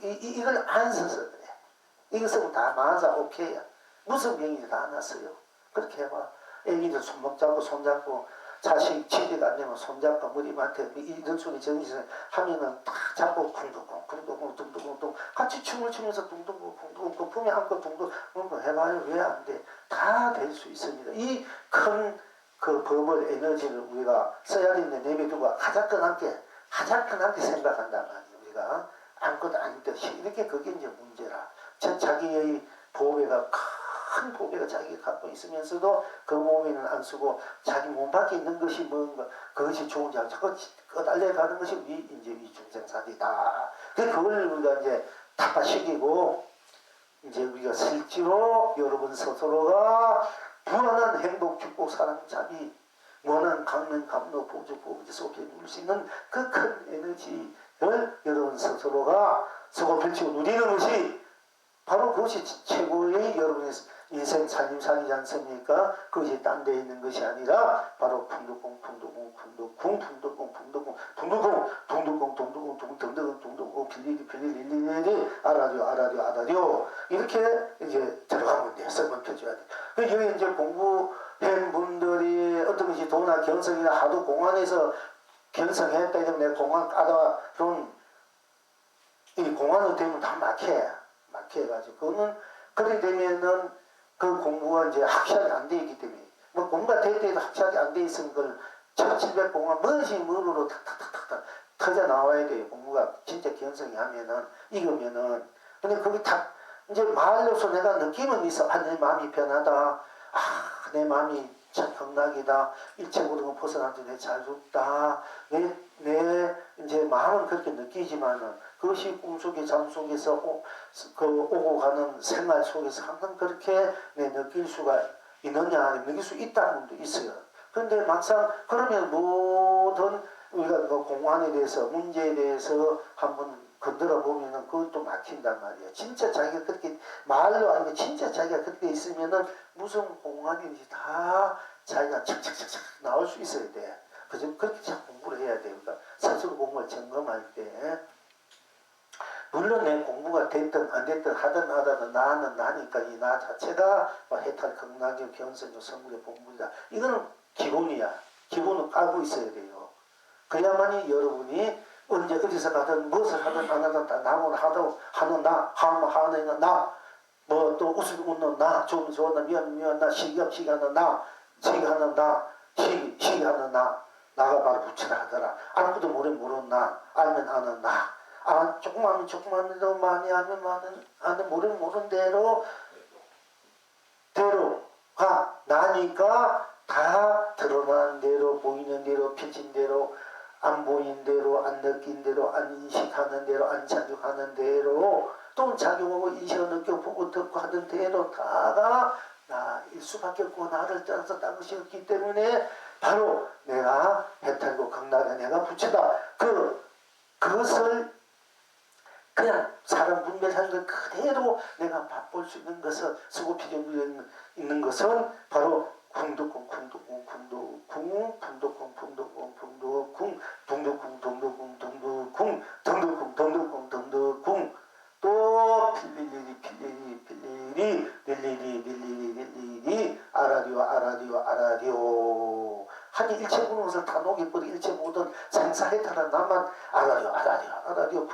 이걸 안 써서 그래. 이거 쓰면 다 맞아, 오케이야. 무슨 병인지 다 알았어요. 그렇게 해봐. 애기들 손목 잡고 손잡고 자식 치료가 안 되면 손잡고 머리맡에 이런 소리 정리서 하면은 딱 잡고 둥둥둥 같이 춤을 추면서 둥둥둥 품에 안고 둥둥 해봐요. 왜 안 돼? 다 될 수 있습니다. 이 큰 그 버블 에너지를 우리가 써야 되는데 내비두고 하자끈하게 생각한단 말이에요. 우리가 아무것도 아닌 듯이 이렇게 그게 이제 문제라. 자기의 보배가 큰 보배가 자기가 갖고 있으면서도 그 보배는 안 쓰고 자기 몸 밖에 있는 것이 뭔가 그것이 좋은지 알고 꺼달려 가는 것이 이제 위중생사이다. 그걸 우리가 이제 타파시키고 이제 우리가 실제로 여러분 스스로가 무한한 행복, 축복, 사랑, 자비, 원한, 강면, 감로, 보조, 보부지 속에 누릴 수 있는 그 큰 에너지를 여러분 스스로가 쓰고 펼치고 누리는 것이 바로 그것이 최고의 여러분의 인생 살림살이지 않습니까? 그것이 딴 데 있는 것이 아니라 바로 풍두공 빌리리 알아dio 이렇게 이제 들어가면 돼요. 썩은 펴줘야 돼. 여기 이제 공부한 분들이 어떤 것이 도나 견성이나 하도 공안에서 견성했다 이러면 내가 공안 까다가 그런 이 공안으로 되면 다 막혀가지고 그거는 그렇게 되면은 그 공부가 이제 확실하게 안 돼 있기 때문에 뭐 공부가 될 때도 확실하게 안 돼 있으면 그걸 1700 공안 무엇이 뭐로 탁탁탁탁 터져 나와야 돼요. 공부가 진짜 견성이 하면은 익으면은 근데 그게 다 이제 말로서 내가 느낌은 있어. 아, 내 마음이 변하다. 아, 내 마음이 참 경락이다. 일체고등은 벗어나도 내 잘 죽다. 내 이제 마음은 그렇게 느끼지만은 그것이 꿈속에 잠속에서 오고 가는 생활 속에서 항상 그렇게 내 느낄 수가 있느냐, 느낄 수 있다는 분도 있어요. 그런데 막상 그러면 모든 우리가 그 공안에 대해서 문제에 대해서 한번 건드려 보면은 그것도 막힌단 말이에요. 진짜 자기가 그렇게 말로 아니고 진짜 자기가 그렇게 있으면은 무슨 공안인지 다 자기가 착착착착 나올 수 있어야 돼. 그래서 그렇게 잘 공부를 해야 돼요. 그러니까 스스로 공부를 점검할 때 물론 내 공부가 됐든 안 됐든 하든 안 하든 나는 나니까 이 나 자체가 해탈 극락의 변선의 성불의 본분이다. 이거는 기본이야. 기본은 깔고 있어야 돼요. 그래야만이 여러분이 언제 어디서 가든 무엇을 하든 안 하든 나무를 하는 나, 하는 나, 뭐 또 웃는 나, 좋은 나, 미안 나, 시기하는 나, 시기하는 나, 시기하는 나, 나가 바로 부처라 하더라. 아무것도 모르는 나, 알면 아는 나. 아, 조금만 대로 많이 하면 많은 모르는 대로가 나니까 다 드러나는 대로 보이는 대로 펴진 대로 안 보이는 대로 안 느낀 대로 안 인식하는 대로 안 작용하는 대로 또 작용하고 인식을 느껴보고 듣고 하는 대로 다가 나일 수밖에 없고 나를 떠나서 딴 것이 없기 때문에 바로 내가 해탈고 극락의 내가 부처다. 그것을 그냥 사람 분별하는 것 그대로 내가 맛볼 수 있는 것을 쓰고 필요 있는 것은 바로 궁두궁 또 필리리 알아디오 하니 일체 모든 것을 다 녹여버리 일체 모든 생사해탈한 나만 알아디오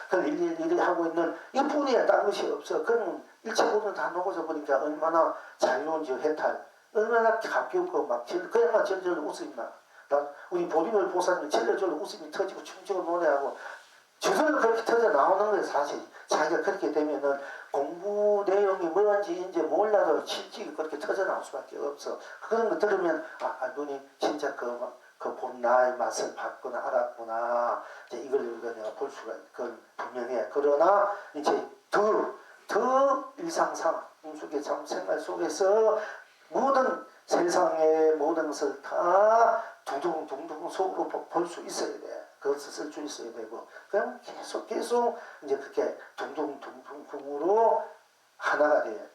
그 일일이 하고 있는 이 뿐이야. 딴 것이 없어. 그러면 일체 모든 다 녹아져 버리니까 얼마나 자유로운지 해탈 얼마나 가볍고 막 그야만 절절 웃음이 나. 우리 보리멸 보살님 절절 웃음이 터지고 춤추고 노래하고 저절로 그렇게 터져 나오는 거예요. 사실 자기가 그렇게 되면은 공부 내용이 뭔지 이제 몰라도 실질이 그렇게 터져 나올 수밖에 없어. 그런 거 들으면 눈이 진짜 그 본 나의 맛을 봤구나 알았구나. 이제 이걸 내가 볼 수가 분명해. 그러나 이제 더 일상상 꿈속의 생활 속에서 모든 세상의 모든 것을 다 둥둥 속으로 볼 수 있어야 돼. 그것을 쓸 수 있어야 되고 그럼 계속 이제 그렇게 둥둥으로 하나가 돼.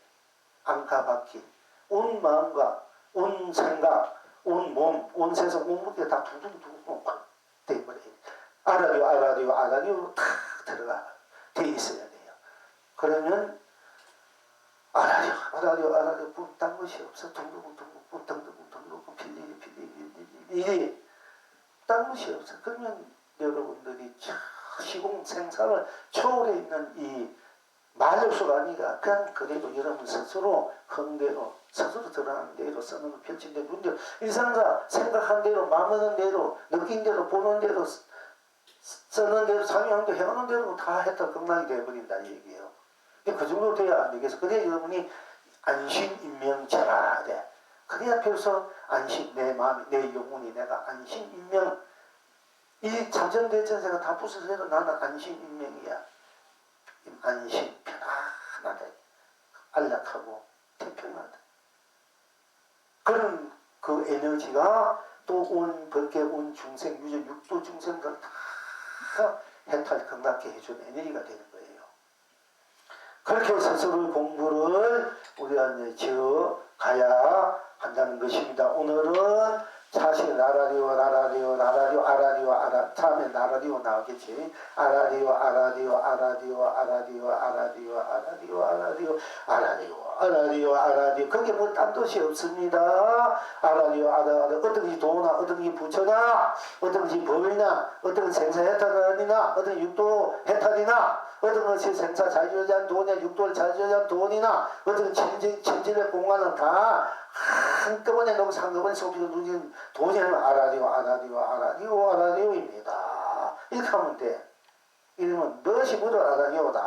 안가바퀴 온 마음과 온 생각 온 몸, 온 세상, 온 무게 다 둥둥 돼버려요. 아라리오 탁 들어가 돼 있어야 돼요. 그러면 아라리오 딴 것이 없어. 둥둥 필리리 딴 것이 없어. 그러면 여러분들이 시공 생산을 초월해 있는 이 말요소가 아니라 그냥 그대로 여러분 스스로 흥대로 스스로 드러나는 대로 쓰는 걸 펼친 대로 문제 일상사 생각한 대로 마음먹은 대로 느낀 대로 보는 대로 쓰는 대로 상용한 대로 해오는 대로 다 했다 극락이 되어버린다 이 얘기예요. 그 정도 돼야 안 되겠어. 그래야 여러분이 안심인명체라 돼. 그래야 비로소 안심 내 마음이 내 영혼이 내가 안심인명 이 자전대전세가 다 부서서 해도 나는 안심인명이야. 안심 편안하다. 안락하고 태평하다. 그런 그 에너지가 또 온 법계 온 중생 유전 육도 중생들 다 해탈 극락게 해준 에너지가 되는 거예요. 그렇게 스스로 공부를 우리가 이제 지어 가야 한다는 것입니다. 오늘은 사실 아라리오 다음에 나라리오 나오겠지. 아라리오 그게 뭐 딴 뜻이 없습니다. 아라리오 어떤 것이 도나 어떤 것이 부처나 어떤 것이 법이나 어떤 것이 생사해탈이나 어떤 것이 육도 해탈이나 어떤 것이 생사 자유자한 돈이나 육도를 자유자한 돈이나 어떤 천진의 공간은 다 한꺼번에 너무 한꺼번에 속히서 누진 돈이는 아라리오입니다. 이렇게 하면 돼. 이러면 무엇이 뭐도 아라리오다.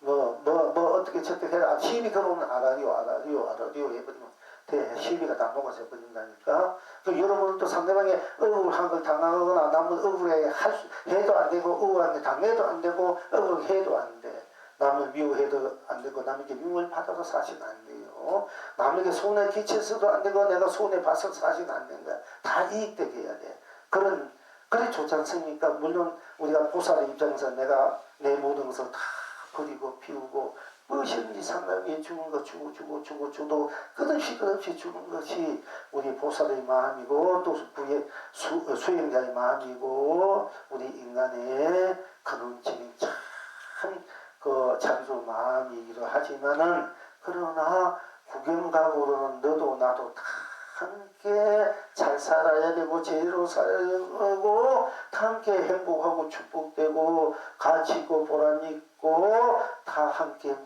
뭐 어떻게 해라. 시비 걸어오면 아라리오 해버리면 돼. 시비가 다 녹아서 해버린다니까. 그 여러분은 또 상대방의 억울한 걸 당하거나 남은 억울해 해도 안 되고 억울한데 당해도 안 되고 억울해도 안 돼. 남을 미워해도 안 되고 남에게 미움을 받아서 사시면 안 돼요. 남에게 손에 끼쳐서도 안 되고 내가 손에 봐서 사시면 안 된다. 다 이익되게 해야 돼. 그래 좋지 않습니까? 물론 우리가 보살의 입장에서 내가 내 모든 것을 다 버리고 피우고 무엇이든지 상대방이 주는 거 주도 끝없이 주는 것이 우리 보살의 마음이고 또 수행자의 마음이고 우리 인간의 근원적인 참 그 자비로 마음이기도 하지만은 그러나 구경각오로는 너도 나도 다 함께 잘 살아야 되고 제대로 살아야 되고 다 함께 행복하고 축복되고 가치 있고 보람있고 다 함께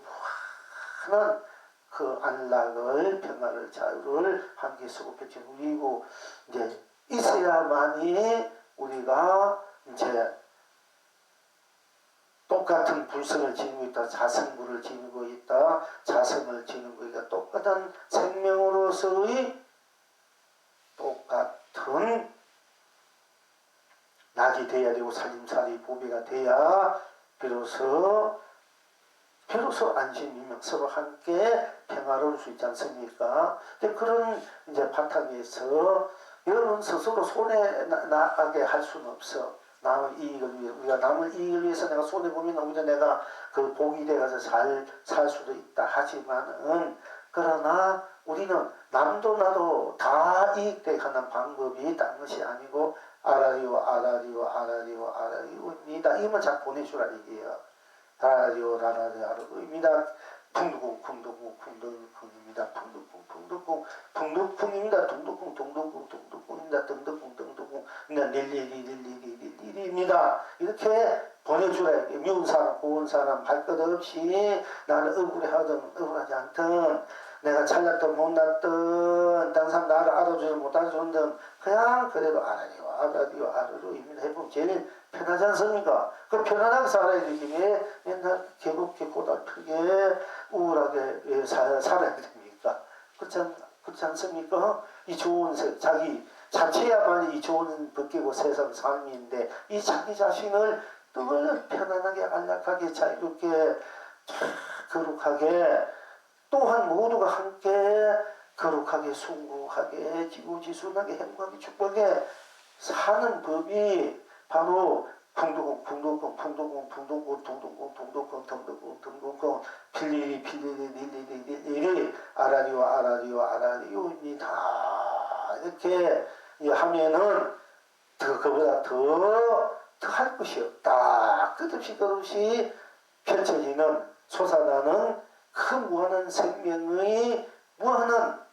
무한한 그 안락을 평화를 자유를 함께 수급해 누리고 이제 있어야만이 우리가 이제 똑같은 불성을 지니고 있다. 자성불을 지니고 있다. 자성을 지니고 있다. 똑같은 생명으로서의 똑같은 낙이 돼야 되고 살림살이 보배가 돼야 비로소 안심이명 서로 함께 평화로울 수 있지 않습니까? 그런 이제 바탕에서 여러분 스스로 손해 나가게 할 수는 없어. 남의 이익을 위해 우리가 남의 이익을 위해서 내가 손해 보면 오히려 내가 그 복이 돼가서 살 수도 있다 하지만은 그러나 우리는 남도 나도 다 이익되게 하는 방법이 다른 것이 아니고 아라리오입니다. 이만 자꾸 보내주라 얘기해요. 아라리오입니다. 풍두궁입니다. 풍두궁입니다. 릴리입니다. 이렇게 보내주라. 미운 사람, 고운 사람, 할 것 없이 나를 억울해하든 억울하지 않든 내가 잘났든 못났든 다른 사람 나를 알아주든 못 알아주든 그냥 그래도 아라리오입니다. 해보면 제일 편하지 않습니까? 그 편안하게 살아야 되기 위해 맨날 괴롭게 고달프게 우울하게 살아야 됩니까? 그렇지 않습니까? 이 좋은 자기 자체야말로 이 좋은 벗기고 세상 삶인데 이 자기 자신을 늘 편안하게 안락하게 자유롭게 거룩하게 또한 모두가 함께 거룩하게 숭고하게 지고지순하게 행복하게 축복하게 사는 법이 바로 풍두궁 필리리 아라리오입니다. 이렇게 하면은 그보다 더 할 것이 없다. 끝없이 펼쳐지는 솟아나는 그 무한한 생명의 무한한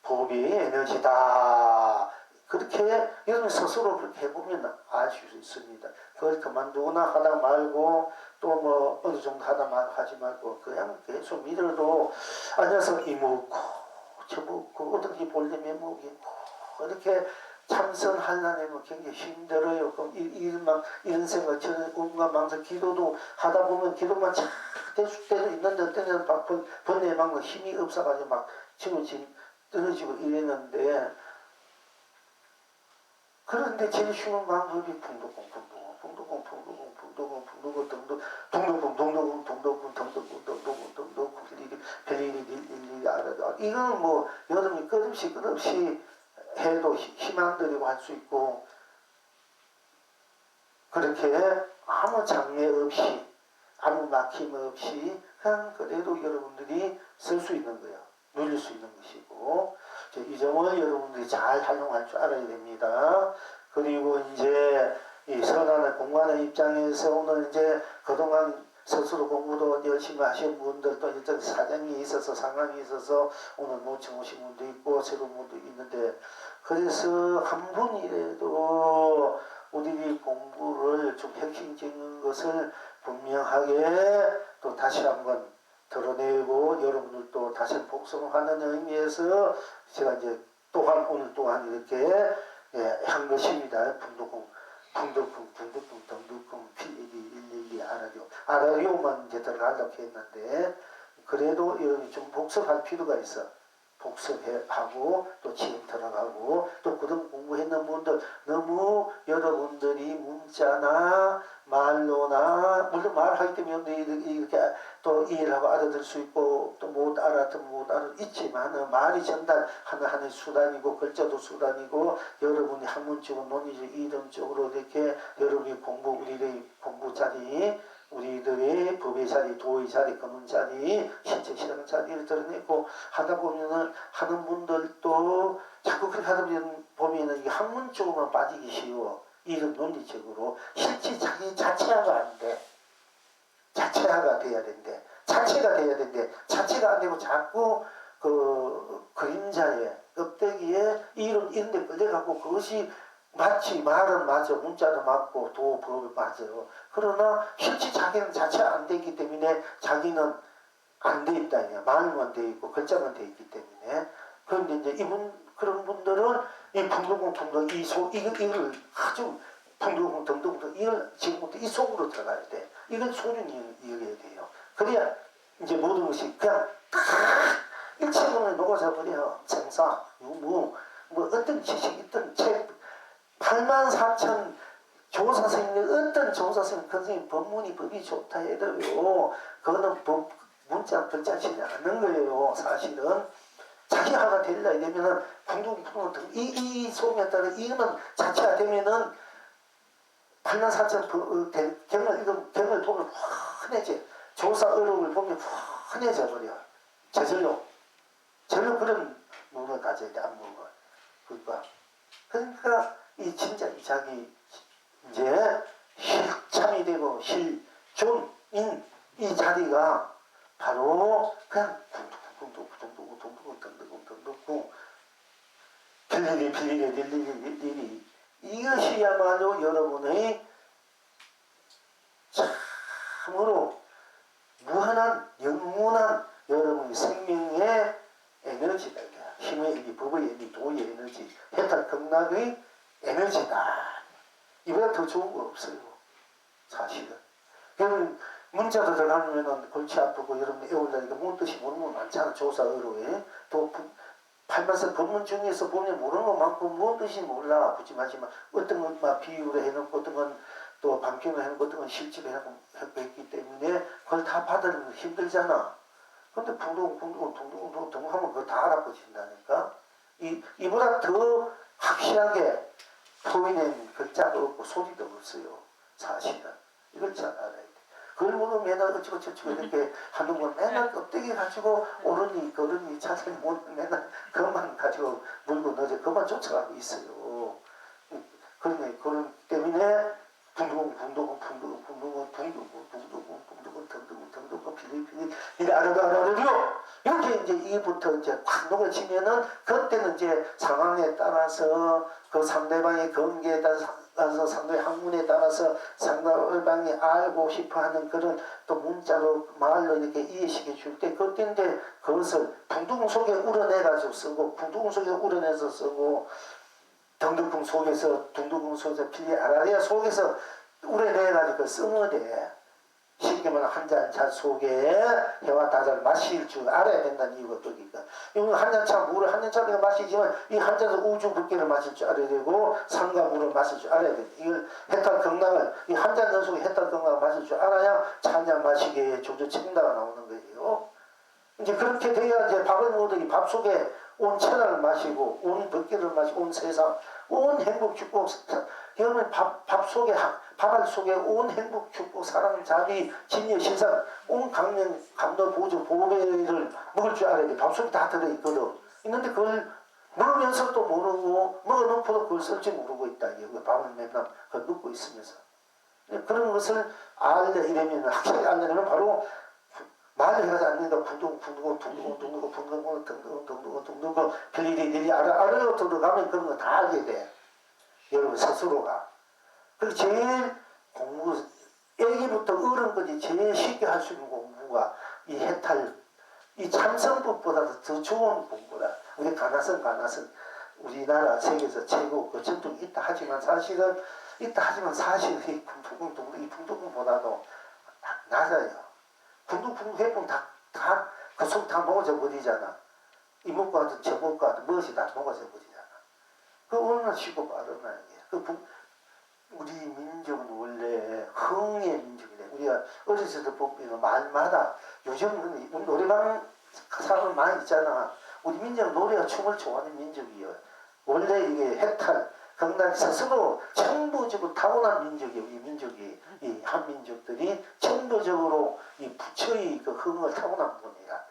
법의 에너지다. 그렇게 여러분 스스로 그렇게 해보면 아실 수 있습니다. 그걸 그만두거나 하다 말고 또 뭐 어느 정도 하다 하지 말고 그냥 계속 믿어도 앉아서 이먹고 저먹고 어떻게 볼려면 먹이고 이렇게 참선하려면 굉장히 힘들어요. 그럼 이런 생각, 저는 온갖 망상, 기도도 하다 보면 기도만 잘 될 때도 있는데 어떤 때는 번뇌망상 힘이 없어가지고 막 지금 떨어지고 이랬는데 그런데 제일 쉬운 방법이 풍도공 별일이 알아도 이거는 뭐 여러분이 끝없이 해도 힘 안 들이고 할 수 있고 그렇게 아무 장애 없이 아무 막힘 없이 그냥 그래도 여러분들이 쓸 수 있는 거예요. 누릴 수 있는 것이고 이 점을 여러분들이 잘 활용할 줄 알아야 됩니다. 그리고 이제 이 선안의 공부하는 입장에서 오늘 이제 그동안 스스로 공부도 열심히 하신 분들도 일단 사정이 있어서 상황이 있어서 오늘 모처 오신 분도 있고 새로운 분도 있는데 그래서 한 분이라도 우리들이 공부를 좀 핵심적인 것을 분명하게 또 다시 한번 드러내고 여러분들도 다시 복습하는 의미에서 제가 이제 오늘 또한 이렇게 한 것입니다. 풍두궁, 필일이 112 아라디오만 이제 들어가려고 했는데 그래도 여러분이 좀 복습할 필요가 있어. 복습하고 또 지금 들어가고 또 그동 공부했는 분들 너무 여러분들이 문자나 말로나 물론 말하기 때문에 이렇게 또 이해하고 알아들 수 있고 또 못 알아듣면 못 있지만 말이 전달하는 수단이고 글자도 수단이고 여러분이 학문적으로 논의적 이론적으로 이렇게 여러분이 우리의 공부 자리 우리들의 법의 자리, 도의 자리, 검은 자리, 실제 실험 자리를 드러내고 하다 보면은 하는 분들도 자꾸 그렇게 하다 보면은 이게 학문 쪽으로만 빠지기 쉬워. 이런 논리적으로 실제 자기 자체화가 안 돼. 자체화가 돼야 된대. 자체가 돼야 된대. 자체가 안 되고 자꾸 그 그림자에 껍데기에 이런 데 끌려가고 그것이 마치 말은 맞아 문자도 맞고 도법이 맞아요. 그러나 실제 자기는 자체가 안 돼 있기 때문에 자기는 안 돼 있다. 말만 돼 있고 글자만 돼 있기 때문에 그런데 이제 그런 분들은 이 풍두궁 이걸 아주 풍두궁 이걸 지금부터 이 속으로 들어가야 돼. 이걸 소중히 여겨야 돼요. 그래야 이제 모든 것이 그냥 일체감에 녹아져 버려. 생사 유무 뭐 어떤 지식 있던 책 84,000 조사생들 어떤 조사생 선생님 법이 좋다 해도요 그거는 문자 글자치지 않는 거예요. 사실은 자기 하나 되려 되면은 풍두궁 이 소음에 따라 이거는 자체가 되면은 84,000 경을 보면 환해져. 조사 어록을 보면 환해져 버려. 저절로 그런 몸을 가져야 돼. 안목을. 그러니까 이 진짜 자기 이제 실참이 되고 실존인 이 자리가 바로 그냥 둥둥둥둥둥둥둥둥둥둥둥 빌리리 이것이야말로 여러분의 참으로 무한한 영원한 여러분의 생명의 에너지다. 힘의 에너지, 법의 에너지, 도의 에너지, 해탈 극락의 에너지다. 이보다 더 좋은 거 없어요. 사실은. 여러분 문자도 들어가면은 골치 아프고 여러분 애올라니까 뭔 뜻이 모르는 거 많잖아. 조사 어로에. 또 팔만서 법문 중에서 보면 모르는 거 많고 뭔 뜻이 몰라. 굳이 마지막 어떤 건 막 비유로 해놓고 어떤 건 또 방편을 해놓고 어떤 건 실제로 해놓고 했기 때문에 그걸 다 받아들이면 힘들잖아. 근데 붕둥 하면 그거 다 알아보신다니까. 이보다 더 확실하게 표현된 글자도 없고 소리도 없어요. 사실은. 이걸 잘 알아야 돼. 그걸 모르면 맨날 어쩌고 이렇게 하는 건 맨날 껍데기 가지고 오르니 자세히 못 맨날 그것만 가지고 물고 넣어서 그것만 쫓아가고 있어요. 그러니 그런 때문에 붕두근 필리핀 이래 아르르르르 이렇게 이제 이부터 이제 확 녹여지면은 그때는 이제 상황에 따라서 그 상대방의 관계에 따라서 상대의 학문에 따라서 상대방이 알고 싶어하는 그런 또 문자로 말로 이렇게 이해시켜 줄 때 그때인데 그것을 붕두근 속에 우러내가지고 쓰고 붕두근 속에 우러내서 쓰고 덩두궁 속에서 둥두궁 속에서 필리 아라리아 속에서 우려내가지고 쓰면 돼. 쉽게 말하면 한 잔 차 속에 해와 다잘 마실 줄 알아야 된다는 이유가 거기가. 이건 한 잔 차 물을 한 잔 차 내가 마시지만 이 한 잔에서 우주 붓기를 마실 줄 알아야 되고 산과 물을 마실 줄 알아야 돼. 이걸 해탈 건강을 이 한 잔 연속에 해탈 건강을 마실 줄 알아야 차 한 잔 마시기에 조조 책임다가 나오는 거예요. 이제 그렇게 돼야 이제 밥을 먹으더니 밥 속에 온 천하를 마시고 온 벗기를 마시고 온 세상 온 행복 축복 여러분 밥 속에 밥알 속에 온 행복 축복 사랑 자비 진여 신상 온 강령 감도 보조 보배를 먹을 줄 알아야 돼. 밥 속에 다 들어있거든. 있는데 그걸 먹으면서도 모르고 먹어놓고도 그걸 쓸지 모르고 있다. 이게 밥을 맨날 그걸 먹고 있으면서 그런 것을 알려면 확실히 알려면 바로 말을 해가지고 않는다. 둥두고 빌리리 아래로 들어가면 그런 거 다 알게 돼. 여러분 스스로가. 그리고 제일 공부 애기부터 어른까지 제일 쉽게 할 수 있는 공부가 이 해탈 이 참선법보다도 더 좋은 공부라. 우리 가나선 우리나라 세계에서 최고 그 전통이 있다 하지만 사실은 이 붕두궁보다도 낮아요. 붕두궁 해보면 그 속 다 녹아져 버리잖아. 이목과 같은 저목과 같은 무엇이 다 녹아져 버리잖아. 그 얼마나 쉽고 빠르나 이게. 우리 민족은 원래 흥의 민족이래. 우리가 어렸을 때 보면 말마다 요즘은 노래방 사람 많이 있잖아. 우리 민족은 노래와 춤을 좋아하는 민족이에요. 원래 이게 해탈 건강 스스로 천부적으로 타고난 민족이에요. 우리 민족이 이 한민족들이 천부적으로 이 부처의 그 흥을 타고난 분이야.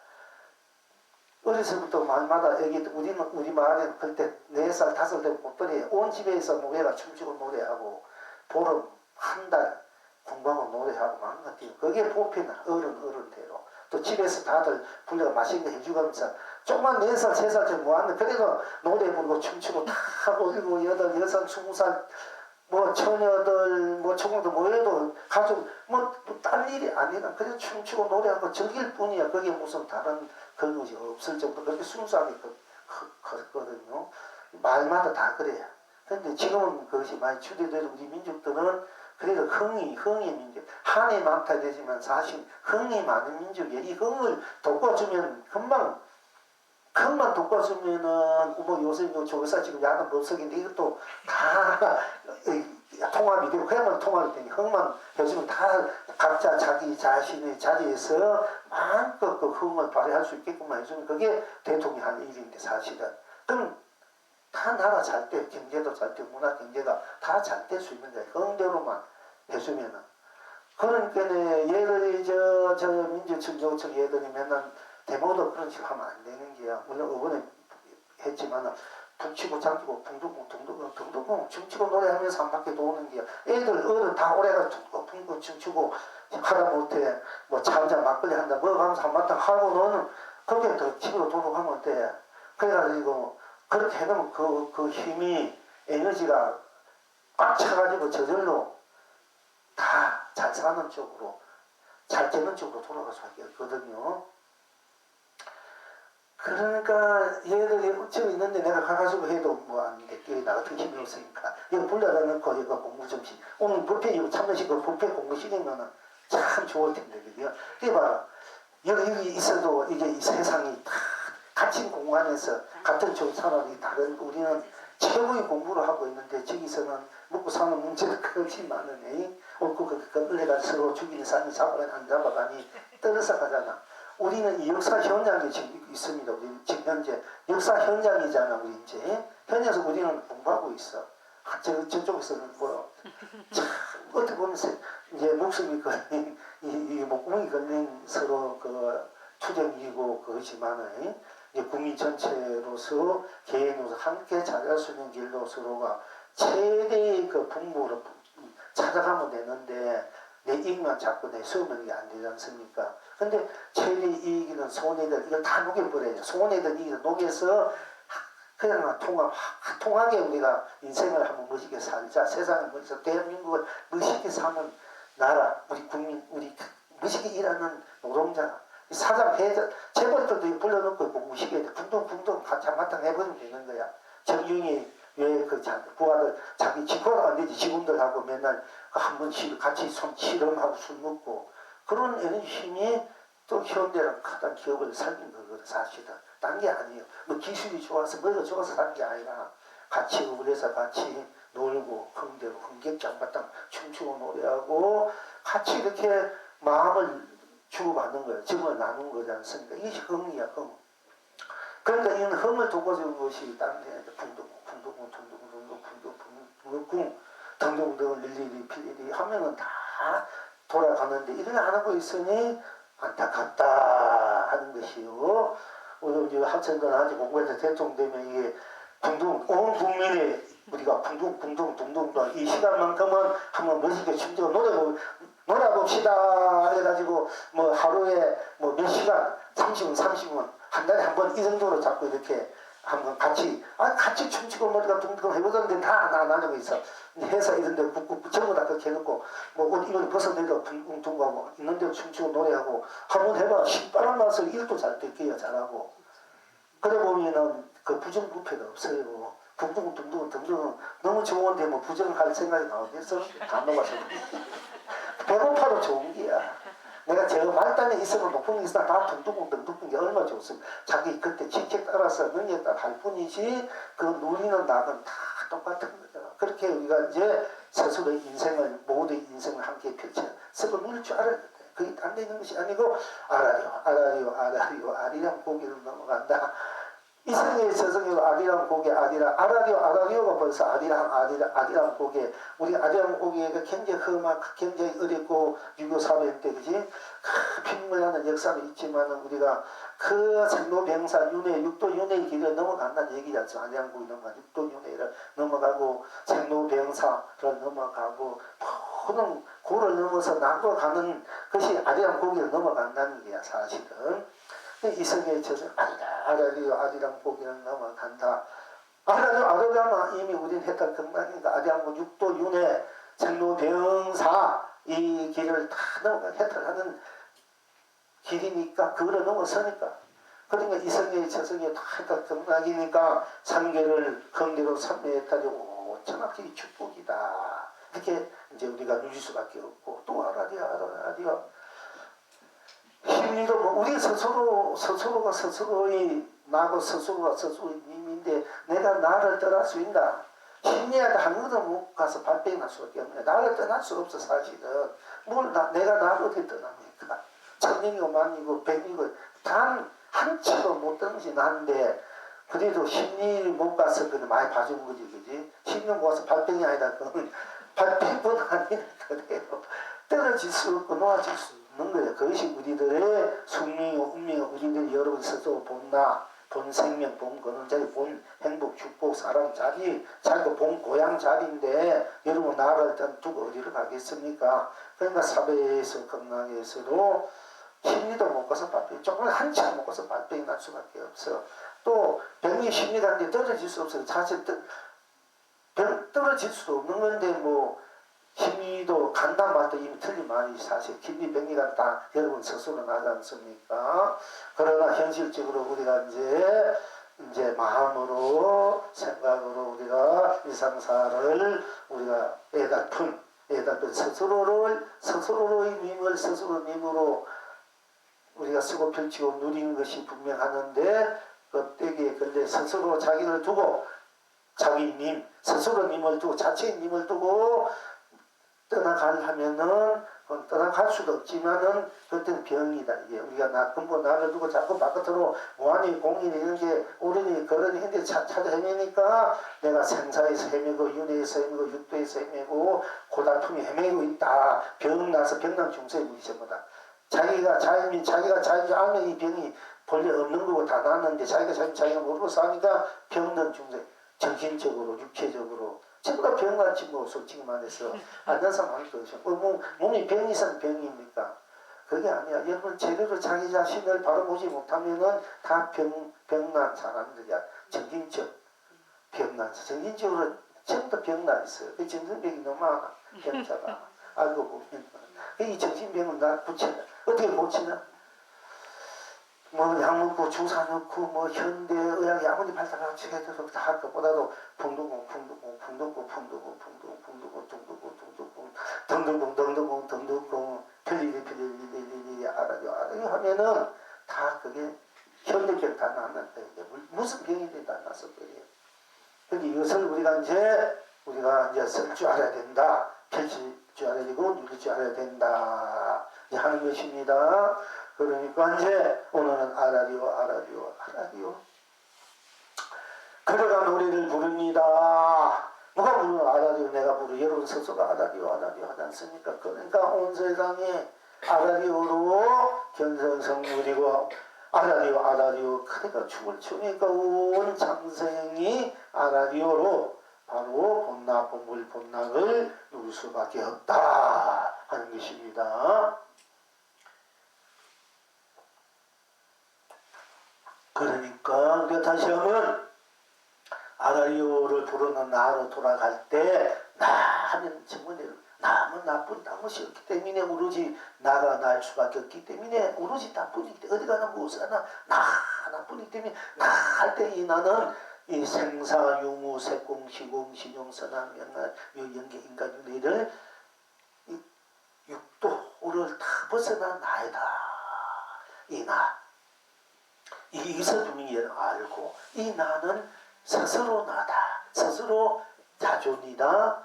어려서부터 말마다 우리 마을에는 그때 4살 5살 못들이 온 집에서 노래가 춤추고 노래하고 보름 한 달 공부하고 노래하고 많은 것 같아요. 그게 보편이야. 어른대로. 또 집에서 다들 불려 맛있는 거 해주면서 조금만 4살 3살쯤 모았는데 그래도 노래 부르고 춤추고 다 하고 7, 8, 6, 20살 뭐 처녀들 뭐 청년들 모여도 가족 딴 일이 아니라 그냥 춤추고 노래하고 즐길 뿐이야. 그게 무슨 다른 그런 것이 없을 정도 그렇게 순수하게 컸거든요. 말마다 다 그래요. 근데 지금은 그것이 많이 추대돼서 우리 민족들은 그래도 흥이 민족. 한이 많다 되지만 사실 흥이 많은 민족이에요. 이 흥을 돋궈주면 금방 돋궈주면은 뭐 요새 조교사 지금 야간 법석인데 이것도 다 통합이 되고 그야말로 통합이 되니 흥만 해주면 다 각자 자기 자신의 자리에서 마음껏 그 흥을 발휘할 수 있게끔만 해주면 그게 대통령이 할 일인데 사실은 그럼 다 나라 잘 돼. 경제도 잘 돼. 문화 경제가 다 잘 될 수 있는 거야. 흥대로만 해주면은. 그러니까 얘들이 저 민주청정청 얘들이 맨날 대모도 그런 식으로 하면 안 되는 게야. 물론 이번에 했지만은 북치고 장치고 둥두궁 춤추고 노래하면서 한 바퀴 도는 게야. 어른 다 오래가 둥두궁 춤추고 하다못해 뭐 차 한잔 막걸리 한잔 먹어가면서 한바탕 하고 너는 그렇게 더 집으로 돌아가면 돼. 그래가지고 그렇게 해놓으면 그 힘이 에너지가 꽉 차가지고 저절로 다 잘 사는 쪽으로 잘 되는 쪽으로 돌아가서 하거든요. 그러니까 얘들이 지금 있는데 내가 가가지고 해도 뭐 안 돼. 나 같은 힘이 없으니까 이거 불러다 놓고 이거 공부 좀 오늘 부패 이거 참여식 그 부패 공부 시키면은 참 좋을 텐데 그게요. 이게 봐라. 여기 있어도 이게 이 세상이 다 같은 공간에서 같은 쪽 사람이 다른 우리는 최고의 공부를 하고 있는데 저기서는 먹고 사는 문제도 그렇지 많으니 옳고 끌려가 서로 죽이는 사람이 잡아가니 안 잡아가니 떨어져 가잖아. 우리는 이 역사 현장에 지금 있습니다. 우리 지금 현재 역사 현장이잖아. 우리 이제 현장에서 우리는 공부하고 있어. 저쪽에서는 참 어떻게 보면 이제 목숨이 걸린 이 목구멍이 걸린 서로 그 투쟁이고 그것이만은 국민 전체로서 개인으로서 함께 잘할 수 있는 길로 서로가 최대의 그 분모를 찾아가면 되는데 내 이익만 잡고 내 수업은 안 되지 않습니까? 근데 최대 이익이든 손해든 이걸 다 녹여버려요. 손해든 이익을 녹여서 그냥 통하게 우리가 인생을 한번 멋있게 살자. 세상을 멋있게 대한민국을 멋있게 사는 나라, 우리 국민, 우리 멋있게 일하는 노동자, 사장, 회장, 재벌들도 불러놓고 멋있게 붕둥붕둥 한바탕 해버리면 되는 거야. 정경이 왜 그 부하들 자기 직원은 안 되지 직원들하고 맨날 한 번씩 같이 실험하고 술 먹고 그런 힘이 또 현대랑 가장 기업을 살린 거거든 사실은. 딴 게 아니에요. 뭐 기술이 좋아서 뭐가 좋아서 산 게 아니라 같이 그래서 같이 놀고 흥대로 흥겹장 바탕 춤추고 노래하고 같이 이렇게 마음을 주고받는 거예요. 정을 나눈 거지 않습니까? 이게 흥이야 흥. 그러니까 이 흥을 두고서 온 것이 다른 데 둥둥둥둥 릴리리 필리리 하면은 다 돌아가는데 이걸 안 하고 있으니 안타깝다 하는 것이요. 우리 학생들 아직 공부해서 대통령 되면 이게 둥둥 온 국민이 우리가 둥둥둥둥둥 이 시간만큼은 한번 멋있게 춤추고 놀아봅시다 해가지고 뭐 하루에 뭐 몇 시간 30분 한 달에 한 번 이 정도로 자꾸 이렇게 한번 같이 춤추고 머리가 둥둥 해보던데 다 나누고 있어. 회사 이런 데 전부 다 그렇게 해놓고 뭐 옷 이걸 벗어내고 둥둥하고 있는 데 춤추고 노래하고 한번 해봐. 신바람 나서 일도 잘 뜯겨야 잘하고 그래 보면은 그 부정부패가 없어요. 둥둥 너무 좋은데 뭐 부정할 생각이 나오겠어? 다 넘어가서 배고파도 좋은 게야. 내가 제가 말단에 있으면 높은 게 있으나 다 둥둥 게 얼마나 좋습니까? 자기 그때 직책 따라서 능력 따라 할 뿐이지 그 누리는 낙은 다 똑같은 거죠. 그렇게 우리가 이제 스스로의 인생을 모두의 인생을 함께 펼쳐 썩어 누릴 줄 알아야 돼. 그게 안 되는 것이 아니고 아리랑 고개로 넘어간다. 이성의 저성의 아리랑 고개 아라리오가 벌써 아리랑 고개 우리 아리랑 고개가 굉장히 험하고 굉장히 어렵고 유교 사회 때 그지 pit물하는 역사도 있지만 우리가 그 생로병사 윤회 육도 윤회의 길을 넘어간다는 얘기지 않습니까? 아리랑 고개 넘어가 육도 윤회를 넘어가고 생로병사를 넘어가고 모든 고를 넘어서 낙으로 가는 것이 아리랑 고개를 넘어간다는 얘기야 사실은. 이성의 저승 아리랑 고기는 넘어간다. 아리랑 이미 우린 했던 경락이니까 아리랑 육도 윤회 생로병사 이 길을 다 넘어가 해탈하는 길이니까 그거를 넘어서니까 그러니까 이성의 저승이 다 했던 경락이니까 삼계를 흥대로 삼매해탈이 오천하기 축복이다. 이렇게 이제 우리가 누릴 수밖에 없고 또 아라리아 심리도 뭐 우리 스스로가 스스로의 나고 스스로가 스스로의 님인데 내가 나를 떠날 수 있나? 심리학도 한 번도 못 가서 발병할 수밖에 없네. 나를 떠날 수 없어 사실은. 내가 나를 어떻게 떠납니까? 천년이고 만이고 백이고 단 한 치도 못 떠는 것이 난데 그래도 심리를 못 가서 그는 많이 봐준 거지 그지? 심리 못 가서 발병이 아니다 그건 발병은 아니라 그래요. 떨어질 수 없고 놓아질 수 없는 거예요. 그것이 우리들의 숙명이고 운명이고 우리들이 여러분 스스로 본 생명, 본 거는 자기 본 행복, 축복, 사랑 자기 본 고향 자리인데 여러분 나를 일단 두고 어디로 가겠습니까? 그러니까 사배에서 건강에서도 심리도 못 가서 발병, 조금 한참 못 가서 발병이 날 수밖에 없어. 또 병이 심리라는 게 떨어질 수 없어요. 사실 떨어질 수도 없는 건데 뭐 심리도 간단 말도 이미 틀린 말이 사실 심리 병리가 다 여러분 스스로 나지 않습니까? 그러나 현실적으로 우리가 이제 마음으로 생각으로 우리가 일상사를 우리가 애달픈 스스로의 님을 스스로 님으로 우리가 쓰고 펼치고 누리는 것이 분명하는데 껍데기에 걸려 스스로 자기를 두고 자기 님 스스로 님을 두고 자체의 님을 두고 떠나가려면은 떠나갈 수도 없지만은 그때는 병이다. 이게 우리가 근본 나를 두고 자꾸 바깥으로 무한히 공인이 이런 게 오르니 걸으니 했는데 찾아 헤매니까 내가 생사에서 헤매고 윤회에서 헤매고 육도에서 헤매고 고달픔이 헤매고 있다. 병 나서 병난 중세의 우리 전부 다. 자기가 자인인 줄 알면 이 병이 본래 없는 거고 다 났는데 자기가 모르고 사니까 병든 중세 정신적으로 육체적으로 전부 다 병났지 뭐 솔직히 말해서 안된 사람 아무도 없어. 몸이 병 이상 병입니까? 그게 아니야. 여러분 제대로 자기 자신을 바라보지 못하면은 다 병난 사람들이야. 정신적 병난 정신적으로 전부 다 병나 있어요. 그 정신병이 너무 많아. 병자가 알고 보면 이 정신병은 나 고치나 어떻게 고치나? 뭐 약 먹고 주사 넣고 뭐 현대의학이 아무리 발달하지 해도 다 할 것보다도 풍두공 편리리 알아요 하면은 다 그게 현대병 다 났는데 무슨 병이든 다 났을 거예요. 그러니까 이것을 우리가 이제 쓸 줄 알아야 된다. 펼칠 줄 알아야 되고 누릴 줄 알아야 된다. 하는 것입니다. 그러니까 이제 오늘은 아라리오 그래가 노래를 부릅니다. 누가 부르는 아라리오 내가 부르 여러분 스스로 아라리오 하지 않습니까? 그러니까 온 세상에 아라리오로 견성성 누리고 아라리오 그러니까 춤을 추니까 온 장생이 아라리오로 바로 본락을 누릴 수밖에 없다 하는 것입니다. 그러니까 우리가 다시 하면 아라리오를 부르는 나로 돌아갈 때 나 하면 정말 남은 나쁜 나무시였기 때문에 오로지 나가 날 수밖에 없기 때문에 오로지 나뿐이기 때문에 어디 가나 무엇을 하나 나 나뿐이기 때문에 나 할 때 이 나는 이 생사 유무 색공 시공 신용 선악 명한 연계 인간 윤회를 이 육도를 다 벗어난 나이다. 이 나 이것을 분명히 알고 이 나는 스스로 나다. 스스로 자존이다.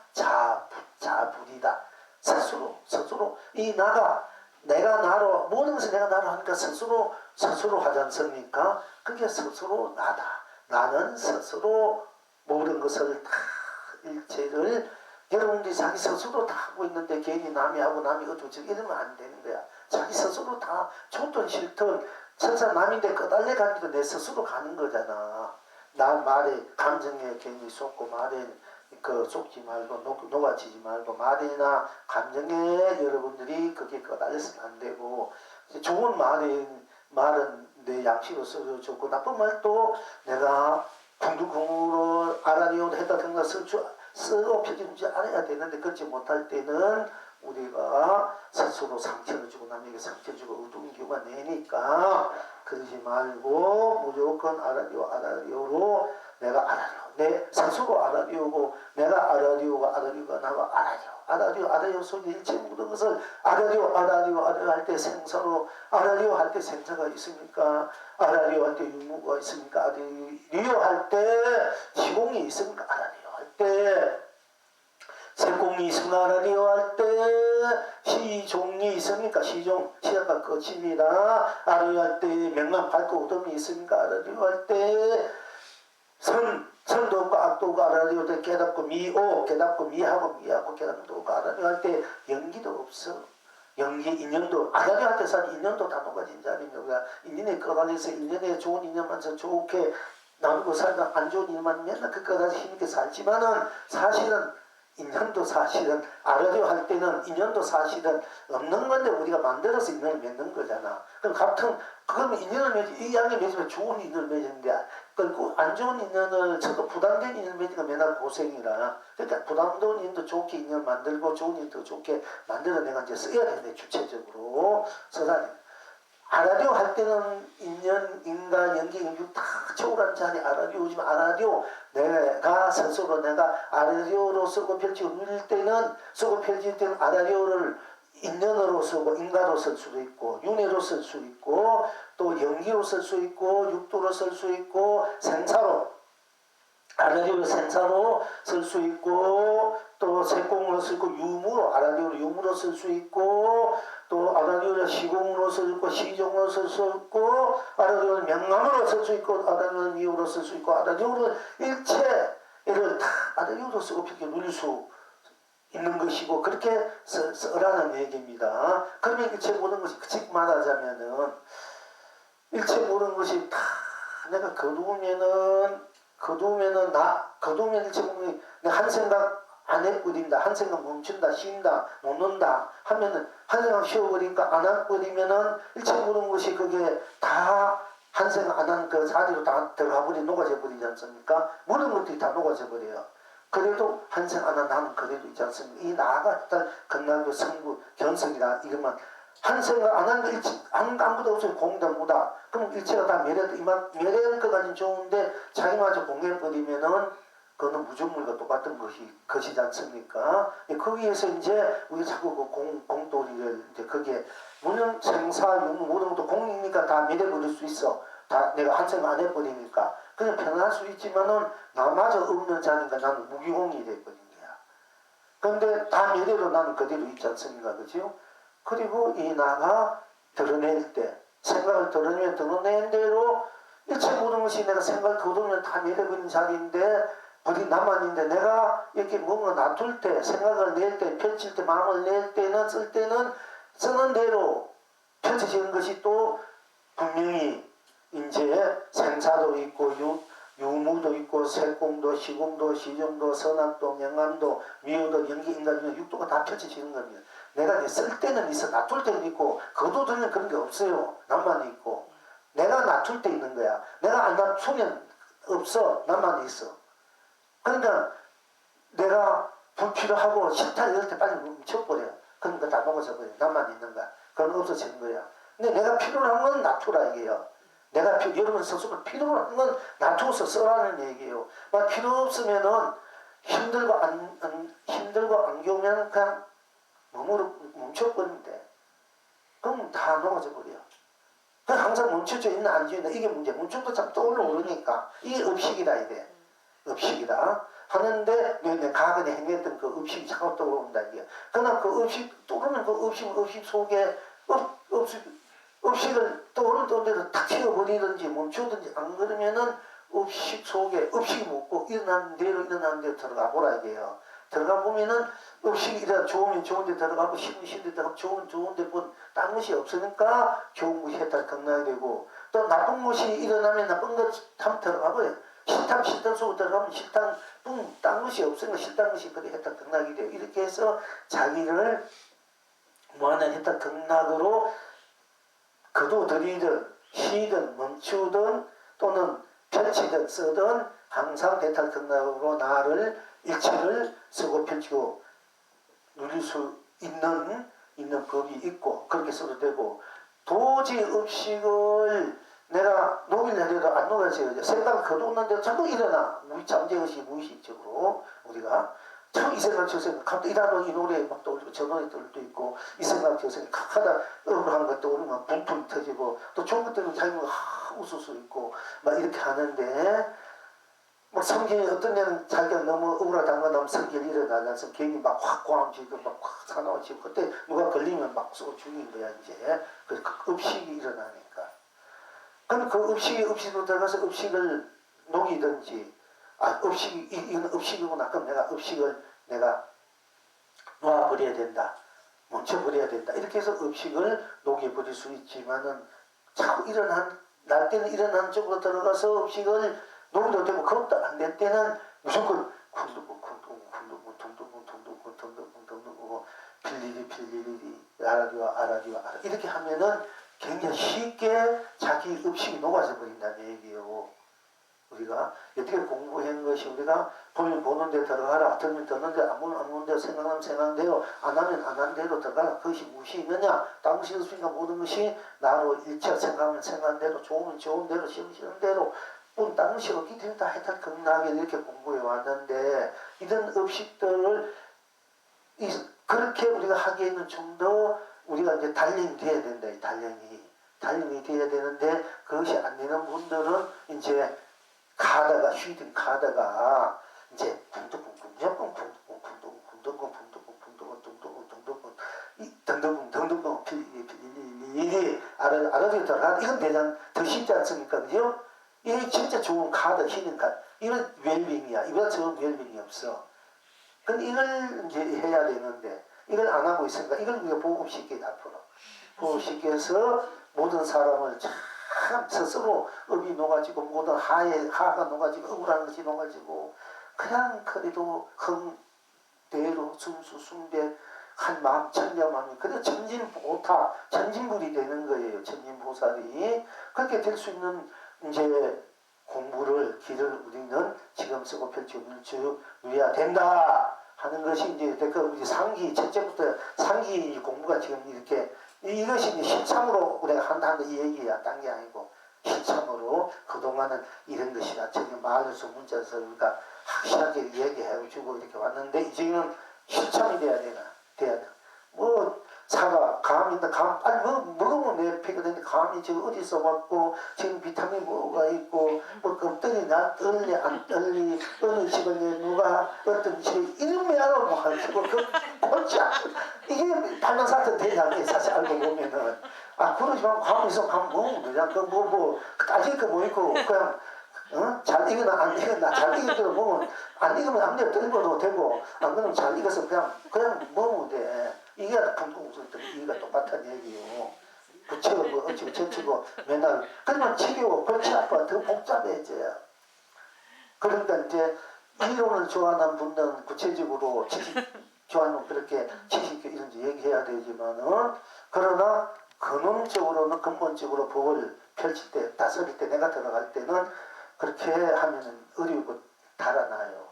자불이다. 스스로 이 나가 내가 나로 모든 것을 내가 나로 하니까 스스로 하지 않습니까? 그게 스스로 나다. 나는 스스로 모든 것을 다 일체를 여러분들이 자기 스스로 다 하고 있는데 괜히 남이 하고 남이 어쩌고 이러면 안 되는 거야. 자기 스스로 다 좋든 싫든 천사 남인데 끄달려 가는 게 내 스스로 가는 거잖아. 나 말에 감정에 괜히 쏟고 말에 쏟지 말고 녹아지지 말고 말이나 감정에 여러분들이 그게 끄달려서는 안 되고 좋은 말은 내 양식으로 써도 좋고 나쁜 말도 내가 궁두궁으로 아라리오를 했다든가 쓰고 펴주는 줄 알아야 되는데 그렇지 못할 때는 우리가 스스로 상처를 주고 남에게 상처 주고 어두운 기운가 내니까 그러지 말고 무조건 아라리오로 내가 내 스스로 아라리오고 내가 아라리오가 나가 아라리오 속에 일체 모든 것을 아라리오 할 때 생사로 아라리오 할 때 생사가 있습니까? 아라리오 할 때 유무가 있습니까? 아라리오 할 때 시공이 있습니까? 아라리오 할 때 색공이 있습니까? 아라리오 할 때 시종이 있습니까? 시작과 끝입니다. 아라리오 할 때 명랑 밝고 어둠이 있습니까? 아라리오 할 때 선도 없고 악도 없고 아라리오 때 깨닫고 미하고 깨닫도 없고 아라리오 할 때 연기도 없어. 인연도 아라리오 할 때 사실 인연도 다 녹아진 자리입니다. 인연에 끌어가려서 인연에 좋은 인연만 좋게 나누고 살다 안 좋은 일만 맨날 그까지 힘있게 살지만은 사실은 인연도 사실은 아라리오 할 때는 인연도 사실은 없는 건데 우리가 만들어서 인연을 맺는 거잖아. 그럼 그러면 인연을 이 양에 맺으면 좋은 인연을 맺는데 그리고 안 좋은 인연을 저도 부담된 인연을 맺으니까 맨날 고생이라. 그러니까 부담된 인연도 좋게 인연 만들고 좋은 인연도 좋게 만들어 내가 이제 써야 되는데 주체적으로 써야 돼. 아라리오 할 때는 인연, 인간, 연기, 연기 다 초월한 자리 아라리오지만 아라리오 내가 스스로 내가 아라리오로 쓰고 펼치고 누릴 때는 쓰고 펼칠 때는 아라리오를 인연으로 쓰고 인가로 쓸 수도 있고 윤회로 쓸 수 있고 또 연기로 쓸 수 있고 육도로 쓸 수 있고 생사로 아라리오 생사로 쓸 수 있고 또 색공으로 쓸 수 있고 아라리오로 유무로 쓸 수 있고 또 아라리오를 시공으로 쓸 수 있고 시종으로 쓸 수 있고 아라리오를 명암으로 쓸 수 있고 아라리오를 미호로 쓸 수 있고 아라리오를 일체를 다 아라리오로 쓰고 이렇게 누릴 수 있는 것이고 그렇게 쓰라는 얘기입니다. 그러면 일체 모든 것이 즉 말하자면은 일체 모든 것이 다 내가 거두면은 거두면은 거두면 일체 몸이 내가 한 생각 안 해버린다. 한 생각 멈춘다. 쉰다. 놓는다. 하면은 한 생각 쉬어버리니까 안 해버리면은 일체 모든 것이 그게 다 한 생각 안 한 그 자리로 다 들어가 버리 녹아져 버리지 않습니까? 모든 것들이 다 녹아져 버려요. 그래도 한 생각 안 한 나는 그래도 있지 않습니까? 이 나가 일단 건강도 성부 견성이다. 이것만 한 생각 안 한 거 일체 아무것도 없어요. 공다 무다. 그럼 일체가 다 멸해할 것까지는 좋은데 자기마저 공해버리면은 그거는 무중물과 똑같은 것이지 않습니까? 거기에서 이제 우리 자꾸 그 공돌이를 이제 거기에 물론 생사 육 모든 것도 공이니까 다 멸해버릴 수 있어. 다 내가 한 생각 안 해버리니까 그냥 편안할 수 있지만은 나마저 없는 자니까 나는 무기공이 돼버린 거야. 그런데 다 멸해도 나는 그대로 있지 않습니까? 그죠? 그리고 이 나가 드러낼 때 생각을 드러내는 대로 일체 모든 것이 내가 생각을 거두면 다 멸해버린 자리인데 어디 나만 있는데 내가 이렇게 뭔가 놔둘 때 생각을 낼 때 펼칠 때 마음을 낼 때는 쓸 때는 쓰는 대로 펼쳐지는 것이 또 분명히 이제 생사도 있고 유무도 있고 색공도 시공도 시정도 선악도 명암도 미호도 연기 인간도 육도가 다 펼쳐지는 겁니다. 내가 쓸 때는 있어 놔둘 때는 있고 거두들은 그런 게 없어요. 나만 있고 내가 놔둘 때 있는 거야. 내가 안 놔두면 없어. 나만 있어. 그러니까 내가 불필요하고 싫다 이럴 때 빨리 멈춰버려. 그러니까 다 녹아져 버려. 나만 있는 거야. 그건 없어지는 거야. 근데 내가 필요한 건 놔두라 이게요. 여러분 스스로 필요한 건 놔두어서 써라는 얘기예요. 막 필요 없으면은 힘들고 안 겨우면 그냥 몸으로 멈춰버리면 돼. 그럼 다 녹아져 버려. 그냥 항상 멈춰져 있나 안 있나 이게 문제. 멈춰도 자꾸 떠올라오르니까 이게 업식이다 이게. 업식이다. 하는데 내 과거에 행했던 그 업식이 자꾸 떠오른다 이게. 그러나 그 업식 떠오르는 그 업식 속에 업식을 떠오르는 대로 탁 튀어버리든지 멈추든지 안 그러면은 업식 속에 업식이 먹고 일어나는 대로 들어가 보라 이게요. 들어가 보면은 업식이 좋으면 좋은데 들어가고 싫은 데 들어가고 좋은데 뭐 딴 것이 없으니까 좋은 것이 해탈 극락이 되고 또 나쁜 것이 일어나면 나쁜 것 한번 들어가 버려요. 싫다면 속으로 들어가면 싫다는 딴 것이 없으니까 싫다는 것이 그래 해탈 극락이 돼요. 이렇게 해서 자기를 무한한 해탈 극락으로 거두들이든 쉬든 멈추든 또는 펼치든 쓰든 항상 해탈 극락으로 나를 일체를 쓰고 펼치고 누릴 수 있는 법이 있고 그렇게 써도 되고 도저히 업식을 내가 녹이려도 안 녹아져요. 생각을 거두는데 자꾸 일어나. 잠재의식 무의식적으로 우리가 참 이 생각 저 생각 갑자기 이 노래 막 떠오르고 저 노래 떠올도 있고 이 생각 저 생각 하다 억울한 것 떠오르면 분풀이 터지고 또 좋은 것들은 자기가 웃을 수 있고 막 이렇게 하는데 막 성경이 어떤 데는 자기가 너무 억울하다는 거 너무 성경이 일어나서 괜히 막 확 고함지고 막 사나워지고 그때 누가 걸리면 막 쏘고 죽인 거야 이제. 그래서 그 업식이 일어나니까. 그럼 그 업식으로 들어가서 업식을 녹이든지 이건 업식이구나. 그럼 내가 업식을 놓아버려야 된다. 멈춰버려야 된다. 이렇게 해서 업식을 녹여버릴 수 있지만은 자꾸 날 때는 일어나는 쪽으로 들어가서 업식을 녹여도 되고 그것도 안 될 때는 무조건 쿵두쿵 필리리 아라리와 이렇게 하면은 굉장히 쉽게 자기 업식이 녹아져 버린다는 얘기예요. 우리가 어떻게 공부한 것이 우리가 보면 보는 데 들어가라 들으면 듣는데 안 보는 데 생각하면 생각대로 안 하면 안 하는 대로 들어가라. 그것이 무엇이 있느냐 딴 것이 없으니까 모든 것이 나로 일체 생각하면 생각한 대로 좋으면 좋은 대로 싫으면 대로 딴 것이 없기 때문에 다 해탈 극락에 이렇게 공부해 왔는데 이런 업식들을 그렇게 우리가 하기에는 좀 더 우리가 이제 단련이 돼야 된다. 단련이 돼야 되는데 그것이 안 되는 분들은 이제 쉬든 가다가 이제 둥둥둥 필리리 알아들이 들어가 이건 대장 더 쉽지 않습니까? 그죠? 이게 진짜 좋은 쉬는 이건 웰빙이야. 이보다 좋은 웰빙이 없어. 근데 이걸 이제 해야 되는데 이걸 안 하고 있으니까 이걸 우리가 보급시켜야 앞으로 보급시켜서 모든 사람을 잘 참 스스로 업이 녹아지고 모든 하가 녹아지고 억울한 것이 녹아지고 그냥 그래도 흥대로 순수 숭배 한 마음 천녀마음이 그래서 천진보타 천진불이 되는 거예요. 천진보살이 그렇게 될 수 있는 이제 공부를 길을 우리는 지금 쓰고 펼치고 누려야 된다 하는 것이 이제 우리 상기 첫째부터 상기 공부가 지금 이렇게 이것이 이제 실참으로 우리가 한다는 이 얘기야. 딴 게 아니고 실참으로 그동안은 이런 것이다. 저기 말로서 문자에서 우리가 확실하게 얘기해주고 이렇게 왔는데 이제는 실참이 돼야 돼야 돼. 뭐 사과, 감인데 감 빨리 먹으면 내 피가 되는데 감이 지금 어디서 왔고 지금 비타민 뭐가 있고 뭐 껍데기나 떨리 안 떨리 어느 집에 누가 어떤 집에 이름이 알아보고 하고 그 골치 이게 판단사건 대장이 사실 알고 보면은 그러지만 감에서 감 먹으면 그냥 뭐 따질 거 뭐 있고 그냥 잘 익으나 안 익었나 잘 익은 대로 먹으면 안 익으면 앞니에 떨궈도 되고 안 그러면 잘 익어서 그냥 먹으면 돼. 이게 풍부우선들 이가 똑같은 얘기요. 부채가 뭐 어찌고 저찌고 맨날 그러면 치료 골치 아파 더 복잡해져요. 그러니까 이제 이론을 좋아하는 분들은 구체적으로 지식 좋아하는 그렇게 지식 이런 얘기해야 되지만은 그러나 근본적으로 법을 펼칠 때 다스릴 때 내가 들어갈 때는 그렇게 하면은 어리고 달아나요.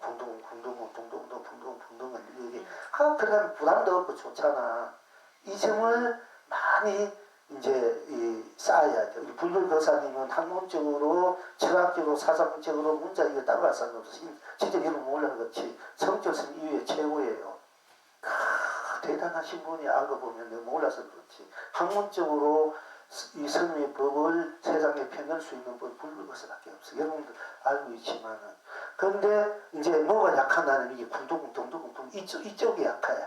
붕둥을 이게 그러면 부담도 없고 좋잖아. 이 점을 많이 이제 쌓아야 돼. 우리 불불거사님은 학문적으로, 철학적으로, 사상적으로 문자 이거 따라갈 사람 없어. 진짜 이런 몰라 그렇지. 성적선 이후에 최고예요. 대단하신 분이 알고 보면 내가 몰라서 그렇지. 학문적으로 이 선의 법을 세상에 펴낼 수 있는 분 불불거사밖에 없어. 여러분들 알고 있지만은. 그런데 이제 뭐가 약하다는 이게 군두궁 이쪽이 약해요.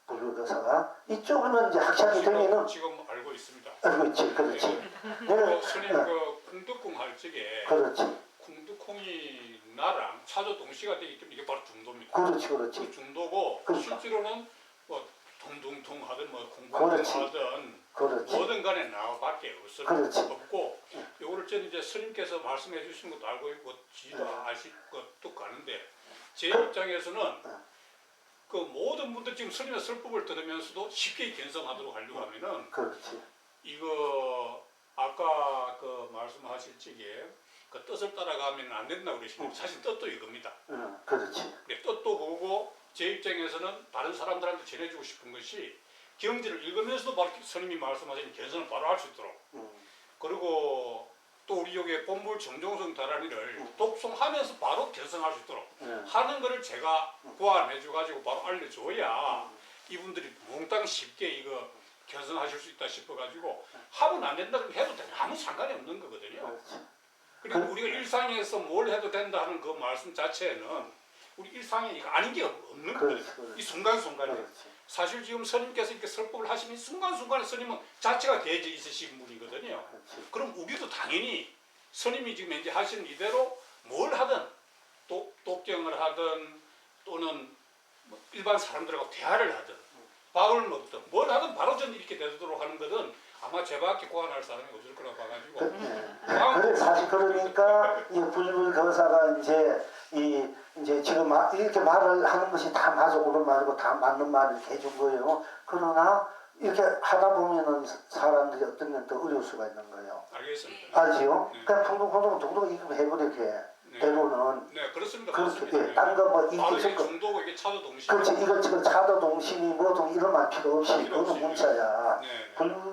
불교사가 이쪽은 이제 학창이 되면은 지금 알고 있습니다. 알고 있지, 그렇지. 네. 스님 그 궁두콩 할 적에 그렇지. 궁두콩이 나랑 차조 동시가 되기 때문에 이게 바로 중도입니다. 그렇지. 그 중도고 그러니까. 실제로는 뭐 둥둥둥 하든 뭐 그렇지. 쿵쿵쿵 하든 그렇지. 뭐든 간에 나밖에 없고 요거를 저는 이제 스님께서 말씀해 주신 것도 알고 있고 지도 아실 것도 가는데 제 입장에서는 그 모든 분들 지금 스님의 설법을 들으면서도 쉽게 견성하도록 하려고 하면은 그렇지. 이거 아까 그 말씀하실 적에 그 뜻을 따라가면 안 된다고 그러시는데 사실 뜻도 이겁니다. 그렇지. 뜻도 그거고 제 입장에서는 다른 사람들한테 전해주고 싶은 것이 경지를 읽으면서도 바로 스님이 말씀하신 견성을 바로 할 수 있도록 그리고 또 우리 여기 본불 정종성 다라니를 독송하면서 바로 견성할 수 있도록 하는 거를 제가 고안해줘가지고 바로 알려줘야 이분들이 몽땅 쉽게 이거 견성하실 수 있다 싶어가지고 하면 안 된다 그러면 해도 되냐 아무 상관이 없는 거거든요. 그리고 우리가 일상에서 뭘 해도 된다 하는 그 말씀 자체는 우리 일상에 이거 아닌 게 없는 거예요. 이 순간순간에. 사실 지금 스님께서 이렇게 설법을 하시면 순간순간에 스님은 자체가 개해져 있으신 분이거든요. 그럼 우리도 당연히 스님이 지금 이제 하시는 이대로 뭘 하든 독경을 하든 또는 뭐 일반 사람들하고 대화를 하든 밥을 먹든 뭘 하든 바로 전 이렇게 되도록 하는 것은 아마 제밖에 고안할 사람이 없을 거라고 봐가지고. 그래 사실 그러니까 이 불불거사가 이제 지금 이렇게 말을 하는 것이 다 맞아 옳은 말이고 다 맞는 말을 해준 거예요. 그러나 이렇게 하다 보면은 사람들이 어떤 면 더 어려울 수가 있는 거예요. 알겠습니다. 알지요? 네. 그냥 동동 이거 해버리게. 때로는 네 그렇습니다. 그렇게 딴 거 뭐 이게 중도고 이게 차도 동시. 그렇지 이건 지금 차도 동심이 뭐든 이런 말 필요 없이 그거는 문자야.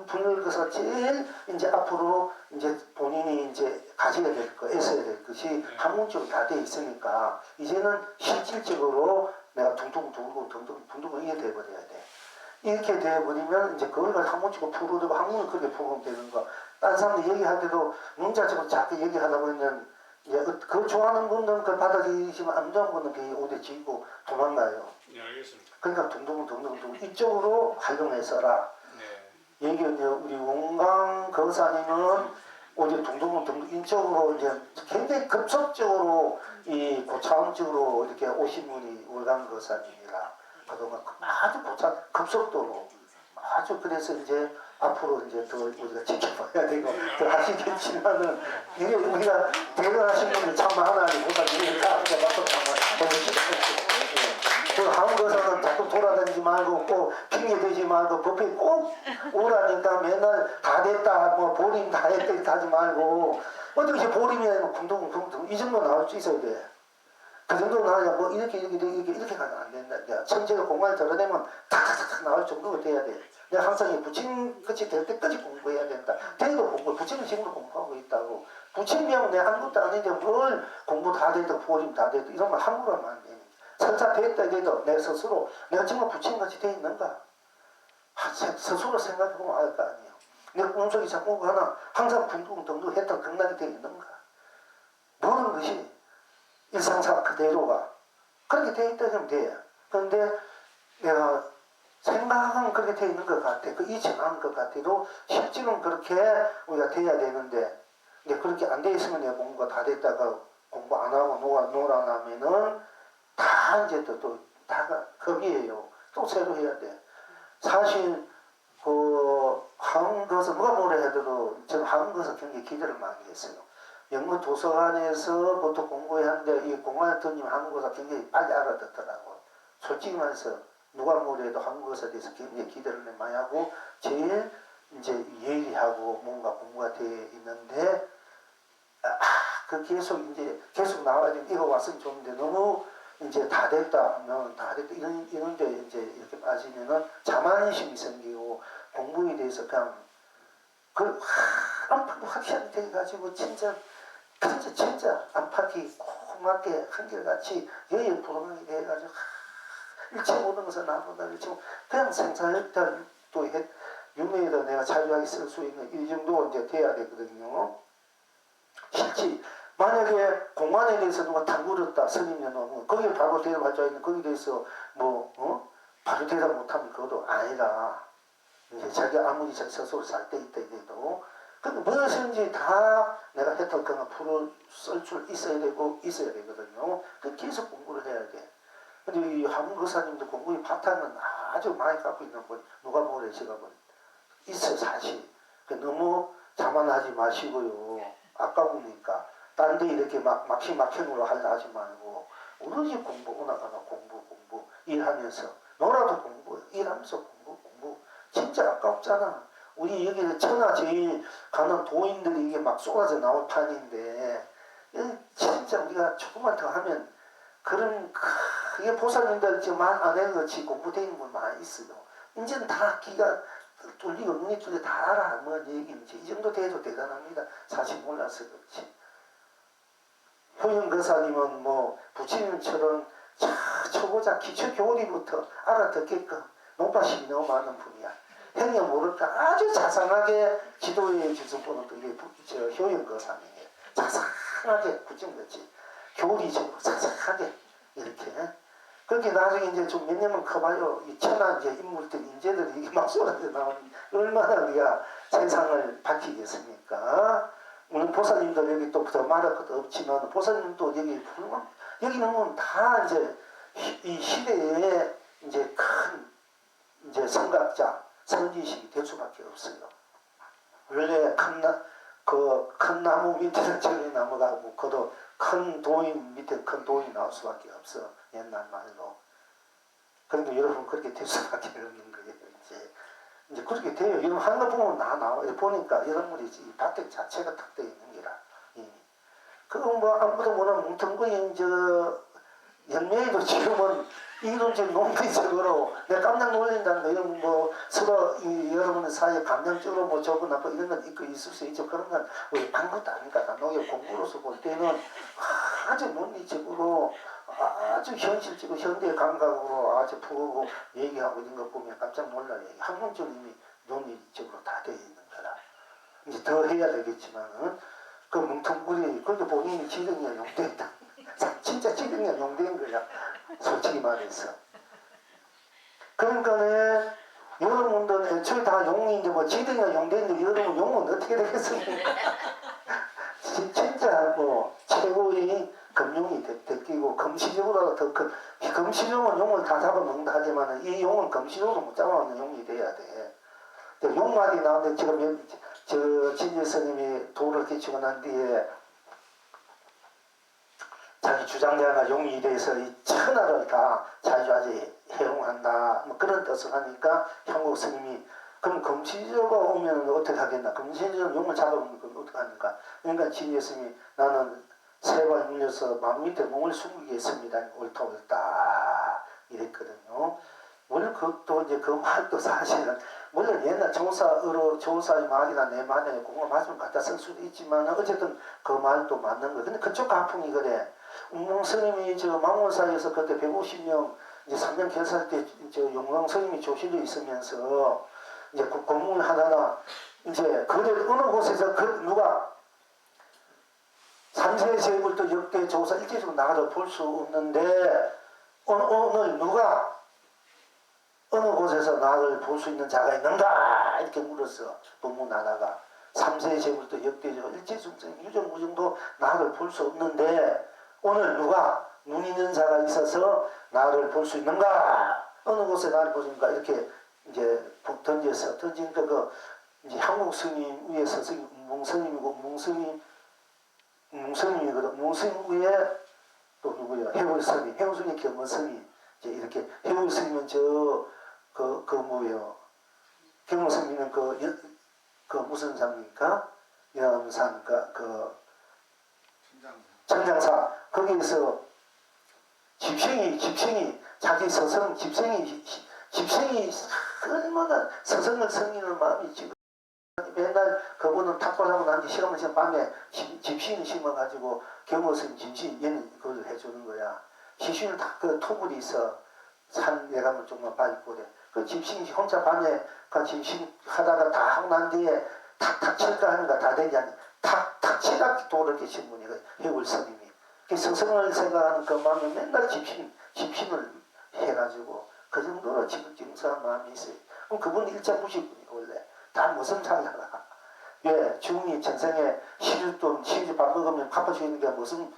불교에서 제일 이제 앞으로 이제 본인이 이제 가져야 될 거, 애써야 될 것이 학문적으로 다 돼 있으니까 이제는 실질적으로 내가 둥둥 이게 돼버려야 돼. 이렇게 돼버리면 이제 그걸 학문적으로 풀어두고 학문을 그렇게 풀으면 되는 거. 딴 사람들 얘기할 때도 문자적으로 자꾸 얘기하다 보면 그 좋아하는 분들은 그걸 받아들이지만 안 좋아하는 분들은 그게 오대 지고 도망가요. 네, 알겠습니다. 그러니까 둥둥 이쪽으로 활용해서라. 네. 얘기 우리 원강 거사님은 오히려 둥둥 이쪽으로 이제 굉장히 급속적으로 이 고차원적으로 이렇게 오신 분이 원강 거사님이라 그동안 아주 급속도로 아주 그래서 이제 앞으로 이제 더 우리가 지켜봐야 되고 더 하시겠지만은 이게 우리가 대단하신 분들 참 많아요. 보다 이게 다 이제 맞서 너무 싫어요. 그 한국에서는 자꾸 돌아다니지 말고 꼭 핑계 대지 말고 법에 꼭 오라니까 맨날 다 됐다 뭐 보림 다 했다 하지 말고 어떻게 보림이 아니면 궁둥 이 정도 나올 수 있어야 돼. 그 정도 나와야 뭐 이렇게 가면 안 된다. 이제 천재가 공간을 덜어내면 탁탁탁 나올 정도가 돼야 돼. 내가 항상 이 부친 끝이 될 때까지 공부해야 된다. 대도 공부, 부친은 지금도 공부하고 있다고. 부친이면 내가 아무것도 아닌데 뭘 공부 다 됐다, 보림 다 됐다 이런 말 함부로 하면 안 돼. 설사 됐다 해도 내 스스로 내가 정말 부친같이 돼 있는가? 스스로 생각해보면 알 거 아니에요. 내 꿈속에 자꾸 하나 항상 붕둥덩둥 했던 극락이 돼 있는가? 모든 것이 일상사 그대로가 그렇게 돼 있다면 돼요. 그런데 내가 생각은 그렇게 돼 있는 것 같아. 그 잊지 않은 것 같아도 실제로는 그렇게 우리가 돼야 되는데 근데 그렇게 안 돼 있으면 내가 공부가 다 됐다가 공부 안 하고 놀아나면은 다 이제 또 다가 겁이에요. 또 새로 해야 돼. 사실 그 한국에서 누가 뭐라 해도 저는 한국에서 굉장히 기대를 많이 했어요. 영문 도서관에서 보통 공부해야 하는데 이 공안학도님 한국어사 굉장히 빨리 알아듣더라고. 솔직히 말해서 누가 뭐래도 한국어사에 대해서 굉장히 기대를 많이 하고 제일 이제 예리하고 뭔가 공부가 돼 있는데 그 계속 나와야 돼. 이거 왔으면 좋은데 너무 이제 다 됐다 하면 다 됐다 이런데 이제 이렇게 빠지면은 자만심이 생기고 공부에 대해서 그냥 그 안팎 확실하게 돼가지고 진짜 안팎이 콩하게 한결같이 여의 불응하게 돼가지고 일체 모든 것은 나보다 일체 그냥 생사역탈도 유명에도 내가 자유하게 쓸 수 있는 이 정도 이제 돼야 되거든요. 실제 만약에 공안에 대해서 누가 탐구렸다 스님이 너무 거기에 바로 대답할 줄 있는 거기에 대해서 바로 대답 못하면 그것도 아니라 이제 자기 아무리 자기 스스로 살 때 있다 이래도 근데 무엇인지 다 내가 했던 거는 풀을 쓸 줄 있어야 되거든요. 그 계속 공부를 해야 돼. 근데 이 한국사님도 공부의 바탕은 아주 많이 갖고 있는 분 누가 뭐래 제가 있어 사실. 너무 자만하지 마시고요. 아까우니까 딴 데 이렇게 막힘으로 하려 하지 말고 오로지 공부 공부 일하면서 놀아도 공부 일하면서 공부 진짜 아깝잖아. 우리 여기 천하 제일 가는 도인들이 이게 막 쏟아져 나올 판인데 진짜 우리가 조금만 더 하면 그런 그게 보살님들 지금 안 해같이 공부되는 분 많이 있어요. 이제는 다 기가 뚫리고 눈이 뚫려 다 알아 뭐 얘기인지 이 정도 돼도 대단합니다. 사실 몰라서 그렇지. 효영거사님은 뭐 부처님처럼 초보자 기초 교리부터 알아듣게끔 논파심이 너무 많은 분이야. 행여 모를까 아주 자상하게 지도해 주신 분은 또 이게 효영거사님이에요. 자상하게 구정같이 교리적으로 자상하게 이렇게 그렇게 나중에 이제 좀 몇 년만 커봐요. 이 천한 이제 인물들, 인재들이 이게 막 쏟아져 나오는 얼마나 우리가 세상을 밝히겠습니까? 물론 보살님들 여기 또 더 말할 것도 없지만 보살님도 여기는 다 이제 이 시대에 이제 큰 이제 성각자, 선지식이 될 수밖에 없어요. 원래 큰 나무 밑에는 저기 나무가 뭐 그도 큰 도인 밑에 큰 도인이 나올 수밖에 없어. 옛날 말로. 그런데 여러분 그렇게 될 수밖에 없는 거예요. 이제 그렇게 돼요. 여러분 한거 보면 나와요. 보니까 여러분이 이 밭대 자체가 탁 되어 있는 게라. 그럼 뭐 아무도 모르는 뭉텅구인 연매에도 지금은 이론적 논리적으로 내가 깜짝 놀란다는 거 이런 뭐 서로 여러분 사이에 감정적으로 뭐 좋고 나쁘고 이런 건 있고 있을 수 있죠. 그런 건 우리 아무것도 아닙니까? 단독의 공부로서 볼 때는 아주 논리적으로 아주 현실적으로 현대 감각으로 아주 푸고 얘기하고 이런 거 보면 깜짝 놀라요. 학문적으로 이미 논리적으로 다 되어 있는 거라. 이제 더 해야 되겠지만은 그 뭉텅구리 그렇게 본인이 지능이 용되었다. 진짜 지능이 용된 거야. 솔직히 말해서. 그러니까 여러분들 애초에 다 용인데 뭐 지능이 용되는데 여러분 용은 어떻게 되겠습니까? 진짜 뭐 최고의 금용이 됐기고 금시적으로 더 큰 금시용은 용을 다 잡아먹는다 하지만 이 용은 금시적으로 못 잡아먹는 용이 돼야 돼. 용만이 나오는데 지금 저 진재 스님이 도를 끼치고 난 뒤에 자기 주장자가 용이 돼서 이 천하를 다 자주하지 해용한다 뭐 그런 뜻을 하니까 향국 스님이 그럼 금시저가 오면 어떻게 하겠나? 금시저 용을 잡아보면 그럼 어떻게 합니까? 그러니까 진재 스님이 나는 세발 물려서 마음 밑에 몸을 숨기겠습니다. 옳다 옳다 이랬거든요. 물론 그것도 이제 그 말도 사실은 물론 옛날 조사의 말이나 내 말에 공과 맞으면 갖다 쓸 수도 있지만 어쨌든 그 말도 맞는 거예요. 근데 그쪽 가풍이 그래. 스님이 저 망원사에서 그때 150명 이제 3년 결사할 때 저 용광 스님이 조실로 있으면서 이제 그 공문을 하다가 이제 그들 어느 곳에서 누가 3세 제불도 역대 조사 일제적으로 나가도 볼 수 없는데 오늘 누가 어느 곳에서 나를 볼 수 있는 자가 있는가 이렇게 물었어. 법문하다가 3세 제불도 역대적으로 일제중생 유정무정도 나를 볼 수 없는데 오늘 누가 눈 있는 자가 있어서 나를 볼 수 있는가? 어느 곳에 나를 볼 수 있는가? 이렇게 이제 던지니까 그 이제 한국 스님 위에 서서 몽스님이고 몽스님이거든. 몽스님 위에 또 누구야? 해월스님, 해월스님 경원스님 이제 이렇게 해월스님은 그 뭐예요? 경원스님은 그 무슨 산입니까? 영암산가 그 천장사 거기에서 집생이 자기 스승 집생이 얼마나 스승을 섬기는 마음이 지금 맨날 그분은 탁발하고 난 뒤 시간만 지면 밤에 집신을 심어가지고 경호선 집신 얘는 그걸 해주는 거야. 시신을 다 그 토굴이 있어. 산 내가면 조금만 밟고 그래. 그 집신이 혼자 밤에 그 집신 하다가 다 하고 난 뒤에 탁탁 칠까 하는가 다 되지 않니? 탁탁 치다 도를 계신 분이 해월 스님이. 그 스승을 생각하는 그 마음이 맨날 집신을 해가지고 그 정도로 지극정성한 마음이 있어요. 그럼 그분 일자 무식분이 원래 다 무슨 살다가 왜 중이 전생에 시주 밥 먹으면 갚아주는 게 무슨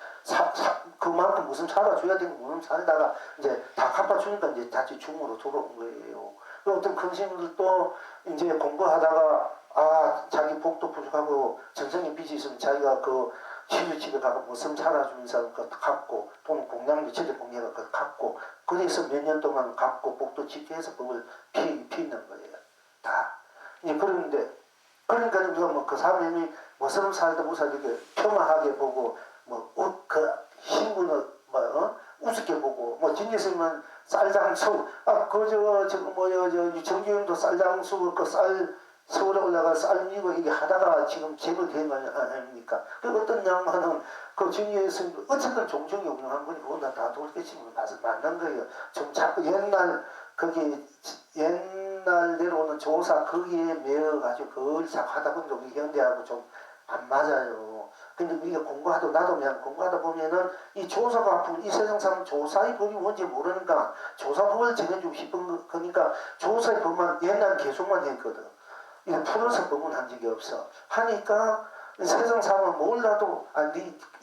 그만큼 무슨 살아줘야 되는 무슨 살다가 이제 다 갚아주니까 이제 다시 중으로 돌아온 거예요. 그 어떤 큰 스님들도 이제 공부하다가 자기 복도 부족하고 전생에 빚이 있으면 자기가 그 시주집에 가서 무슨 살아주면서 그 갚고 또는 공양비 제대 공양을 그 갚고 그래서 몇 년 동안 갚고 복도 짓게 해서 그걸 피는 거예요. 다. 예, 그러니까 우리가 뭐 그 사람이 무슨 살다 못 살게 평화하게 보고 그 신분을 우습게 보고 진예스님은 쌀장수 정규영도 쌀장수 그 쌀 서울에 올라가 쌀 미고 이게 하다가 지금 제거 된 거 아닙니까? 그 어떤 양반은 그 진예스님 어쨌든 종종이 운영한 분이 그건 다 돌겠지만 맞는 거예요. 좀 자꾸 옛날대로 오는 조사 거기에 매여가지고 그걸 자꾸 하다 보니까 우리 현대하고 좀 안 맞아요. 근데 우리가 공부하다 보면은 이 조사가 앞으로 이 세상 사람 조사의 법이 뭔지 모르니까 조사법을 정해주고 싶은 거니까 조사의 법만 옛날 계속만 했거든. 이거 풀어서 법문한 적이 없어. 하니까 세상 사람은 몰라도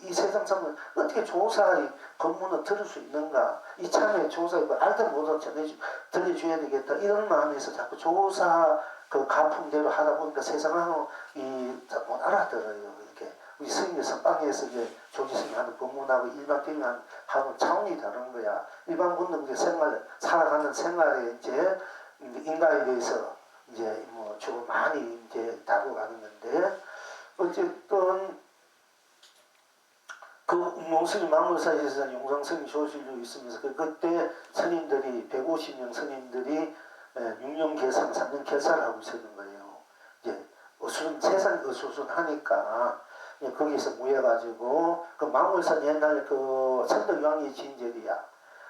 이 세상 사람은 어떻게 조사의 법문을 들을 수 있는가? 이참에 조사의 법 알든 모든 들려줘야 되겠다. 이런 마음에서 자꾸 조사 그 가풍대로 하다 보니까 세상하고 못 알아들어요. 이렇게 우리 스님의 선방에서 이제 조지스님 하는 법문하고 일반 때문에 하고 차원이 다른 거야. 일반 분들 살아가는 생활에 이제 인간에 대해서 이제 주로 많이 이제 다루어가는 건데 어쨌든 그 몽스님 망물사에서 용성스님 조실로 있으면서 그때 스님들이 150명 스님들이 6년 계산, 3년 결사를 하고 있었는 거예요. 이제 세상이 어수선하니까 거기서 모여가지고 그 망물산 옛날 그 선덕유황리 진절이야.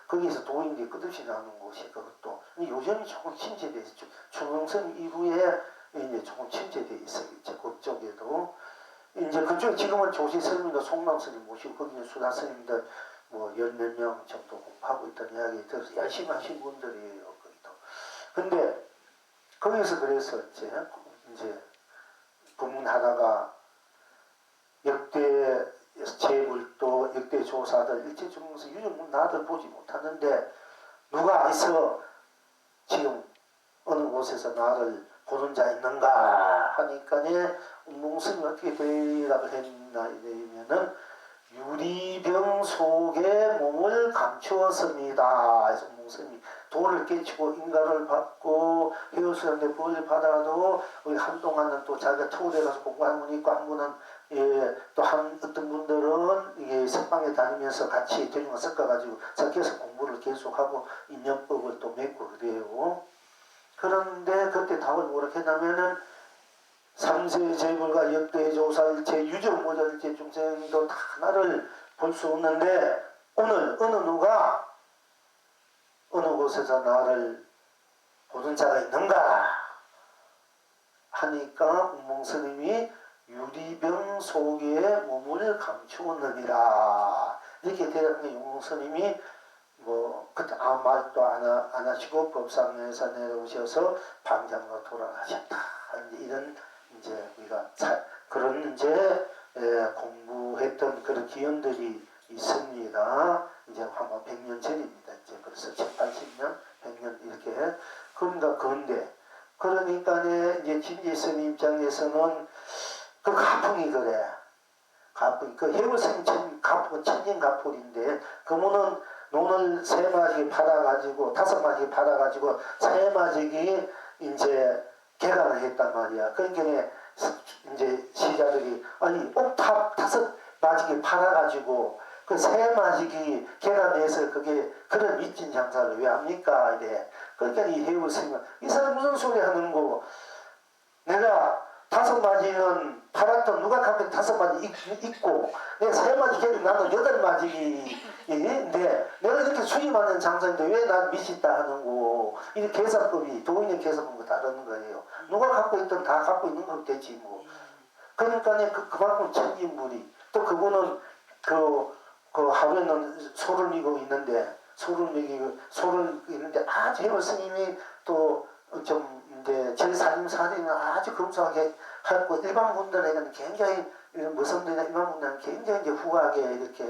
거기서 도인들이 끝없이 나오는 곳이 그것도 요즘이 조금 침체돼 있어. 중흥선 이후에 이제 조금 침체돼 있어요. 이제 그쪽에도 이제 그쪽 지금은 조시 스님과 송남 스님 모시고 거기는 수다 스님들 열 몇 명 정도 공부하고 있다는 이야기 들어서 열심히 하신 분들이에요. 거기도. 근데 거기서 그래서 이제 법문하다가 역대 재물도 역대 조사들 일제중에서 유정문 나들 보지 못하는데 누가 있어 지금 어느 곳에서 나를 보는 자 있는가 하니까네 운몽스님이 어떻게 대답을 했나 이러면은 유리병 속에 몸을 감추었습니다. 그래서 운몽스님이 돌을 깨치고 인가를 받고 해오수한테 벌을 받아도 한동안은 또 자기가 토울에 가서 공부하는 분이 있고 한 분은 또 어떤 분들은 석방에 다니면서 같이 대중과 섞어가지고 섞여서 공부를 계속하고 인연법을 또 맺고 그래요. 그런데 그때 답을 뭐라 했냐면은 삼세 재벌과 역대 조사일체 유정모자일체 중생도 다 하나를 볼 수 없는데 오늘 어느 누가 어느 곳에서 나를 보는 자가 있는가 하니까 운몽스님이 유리병 속에 몸을 감추었느니라 이렇게 대답하니 운몽스님이 그때 아무 말도 안 하시고 법상에서 내려오셔서 방장으로 돌아가셨다. 이런 이제 우리가 그런 이제 공부했던 그런 기원들이 있습니다. 이제 아마 100년 전입니다. 이제 벌써 80년, 100년 이렇게 그러니까 이제 진지 스님 입장에서는 그 가풍이 그래. 가풍 그 해물생 가풍 천진 가풍인데 그분은 논을 3마지 받아가지고 5마지 받아가지고 3마지기 이제 개간을 했단 말이야. 그러니까 이제 시자들이 아니 옥탑 5마지기 팔아가지고 그 3마지기 개간해서 그게 그런 미친 장사를 왜 합니까? 이래. 그러니까 이 해울스님은 이 사람 무슨 소리 하는 거? 내가 5마지는 팔았던 누가 갚은 5마지 있고 내가 3마지 개를 나는 8마지인데 내가 이렇게 수입하는 장사인데 왜 난 미친다 하는 거? 이 계산법이 도인의 계산법과 다른 거예요. 누가 갖고 있든 다 갖고 있는 건 되지 뭐. 그러니까 그만큼 천진물이 또 그분은 그 하루에는 소를 미고 있는데 아주 해물 스님이 또 좀 이제 제사님사리는 아주 검소하게 하고 일반 분들에게는 굉장히 무성들이나 일반 분들은 굉장히 이제 후하게 이렇게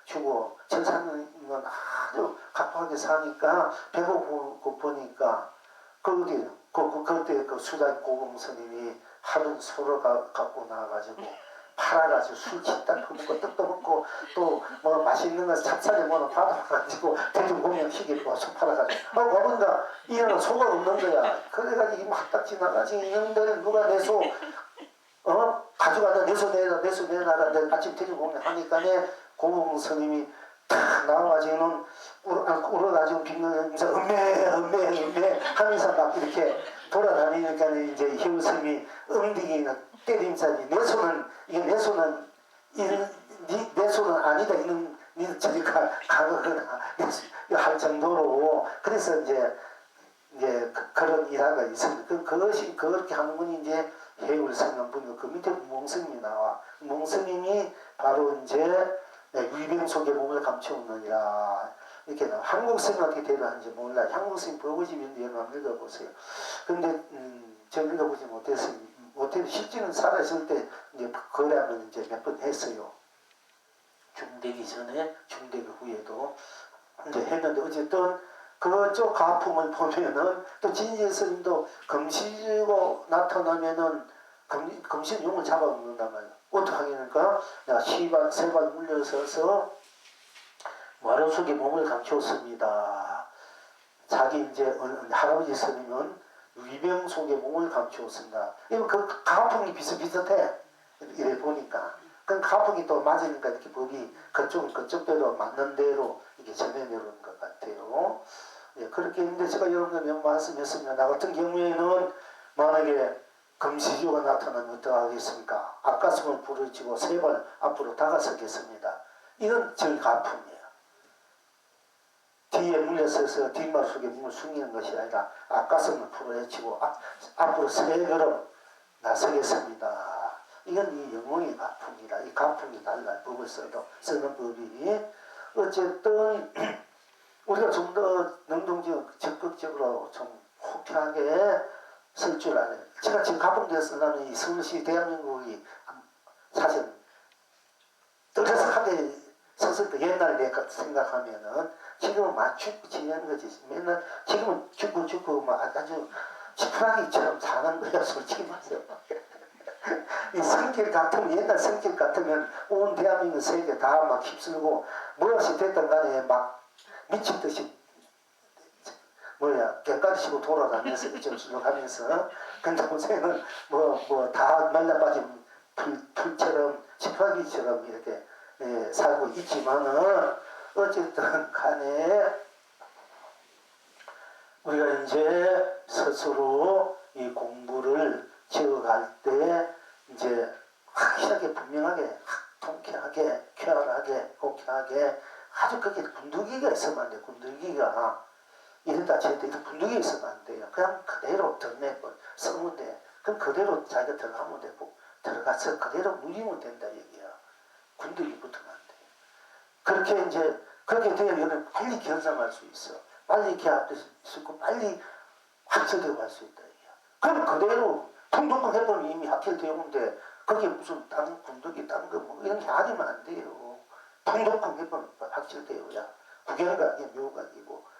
주고 제사님은 아주 각박하게 사니까 배고프니까 그때 그 수달 고공 스님이 하루 소를 갖고 나와가지고 팔아가지고 술 치다 먹고 떡도 먹고 또 뭐 맛있는 거 찹쌀에 뭐는 받아가지고 대중 공연시키고 소 팔아가지고 와본다 이거는 소가 없는 거야. 그래가지고 막 지나가지 있는데 누가 내 소 가져가다 내 소 내놔라 아침 대중 공연 하니까 고봉 스님이 탁 나와가지고는 울어가지고 빙하면서 음메 하면서 막 이렇게 돌아다니니까 이제 희우스님이 응디기는 때림살이 내 손은 아니다 이는 저리 가거나 할 정도로 그래서 이제 그런 일화가 있습니다. 그것이 그렇게 하는 분이 이제 해울 성명분이고 그 밑에 몽스님이 나와. 몽스님이 바로 이제 위병 속에 몸을 감춰오느니라 이렇게 나와. 한국 스님 어떻게 대답하는지 몰라. 한국 스님 버거집인데 한번 읽어보세요. 근데 제가 읽어보지 못해서 실제는 살아있을 때 이제 거래하면 이제 몇 번 했어요. 중되기 전에 중되기 후에도 이제 했는데 어쨌든 그쪽 가풍을 보면은 또 진지 스님도 금시고 나타나면은 금시 용을 잡아먹는단 말이야. 어떻게 하겠는가? 세발 물려서서 마루 속에 몸을 감추었습니다. 자기 이제 할아버지 스님은 위병 속에 몸을 감추었습니다. 이거 그 가풍이 비슷비슷해. 이래 보니까. 그 가풍이 또 맞으니까 이렇게 법이 그쪽대로 맞는 대로 이게 전해내려오는 것 같아요. 예, 그렇게 했는데 제가 여러분들 말씀했습니다. 나 같은 경우에는 만약에 금시조가 나타나면 어떡하겠습니까? 앞가슴을 부르치고 3발 앞으로 다가서겠습니다. 이건 절 가풍이에요. 뒤에 물려서서 뒷말 속에 몸을 숨기는 것이 아니라 앞가슴을 부르치고 앞으로 3걸음 나서겠습니다. 이건 이 영혼의 가풍이라. 이 가풍이 달라. 법을 쓰는 법이. 어쨌든 우리가 좀 더 능동적 적극적으로 좀 호쾌하게 쓸 줄 알아요. 제가 지금 가풍대에 쓰려면 이 서울시 대한민국이 사실 떠들썩하게 썼을 때 옛날 내가 생각하면은 지금은 막 죽고 지내는 거지. 맨날 지금은 죽고 막 아주 지푸라기처럼 사는 거야, 솔직히 말해서. 이 성질 같으면, 옛날 성질 같으면 온 대한민국 세계 다 막 휩쓸고, 무엇이 됐든 간에 막 미친 듯이, 객가지시고 돌아다니면서, 점수하면서, 근데 요새는 다 말라빠진 풀처럼, 지푸라기처럼 이렇게, 살고 있지만은, 어쨌든 간에, 우리가 이제 스스로 이 공부를 지어갈 때 이제 확실하게 분명하게 통쾌하게 쾌활하게 호쾌하게 아주 그게 군더기가 있으면 안 돼. 군더기가 이랬다 저랬다 이런 군더기가 있으면 안 돼요. 그냥 그대로 들내고 쓰면 돼. 그럼 그대로 자기가 들어가면 되고 들어가서 그대로 누리면 된다 얘기야. 군더기 붙으면 안 돼. 그렇게 이제 그렇게 되면 빨리 견성할 수 있어. 빨리 개합될 수 있고 빨리 확철되고 할 수 있다. 그럼 그대로 통독을 해보면 이미 확철되는데 거기에 무슨 다른 군덕이 다른 거 뭐 이런 게 아니면 안 돼요. 통독을 해보면 확철되어야 구경각이 묘각이고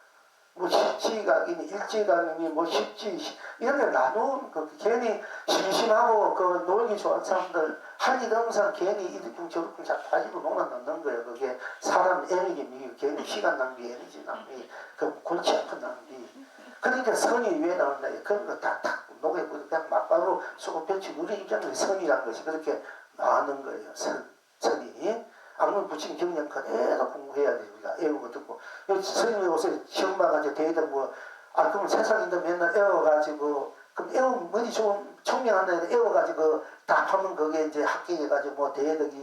뭐 십지각이니 일지각이니 뭐 십지 이런 게 나누는 거 괜히 심심하고 그 놀기 좋아하는 사람들 할 일 없는 사람 괜히 이렇게 저렇게 자꾸 가지고 놀아놓는 거예요. 그게 사람 에너지 미기 괜히 시간 낭비 에너지 낭비 그 골치 아픈 낭비 그러니까 선이 왜 나온다 그런 거 다 녹여버리고 그냥 막바로 수고 펼치 우리 입장에서 선이라는 것이 그렇게 나오는 거예요. 선이 악문 붙인 경량 그대로 공부해야 돼요. 우리가 애우고 듣고 선생님이 요새 시험 봐가지고 대의다 그러면 세상인데 맨날 애워가지고 그럼 애우면 머리 좀 총명한다 해도 애워가지고 다 하면 그게 이제 합격해가지고 뭐 대덕이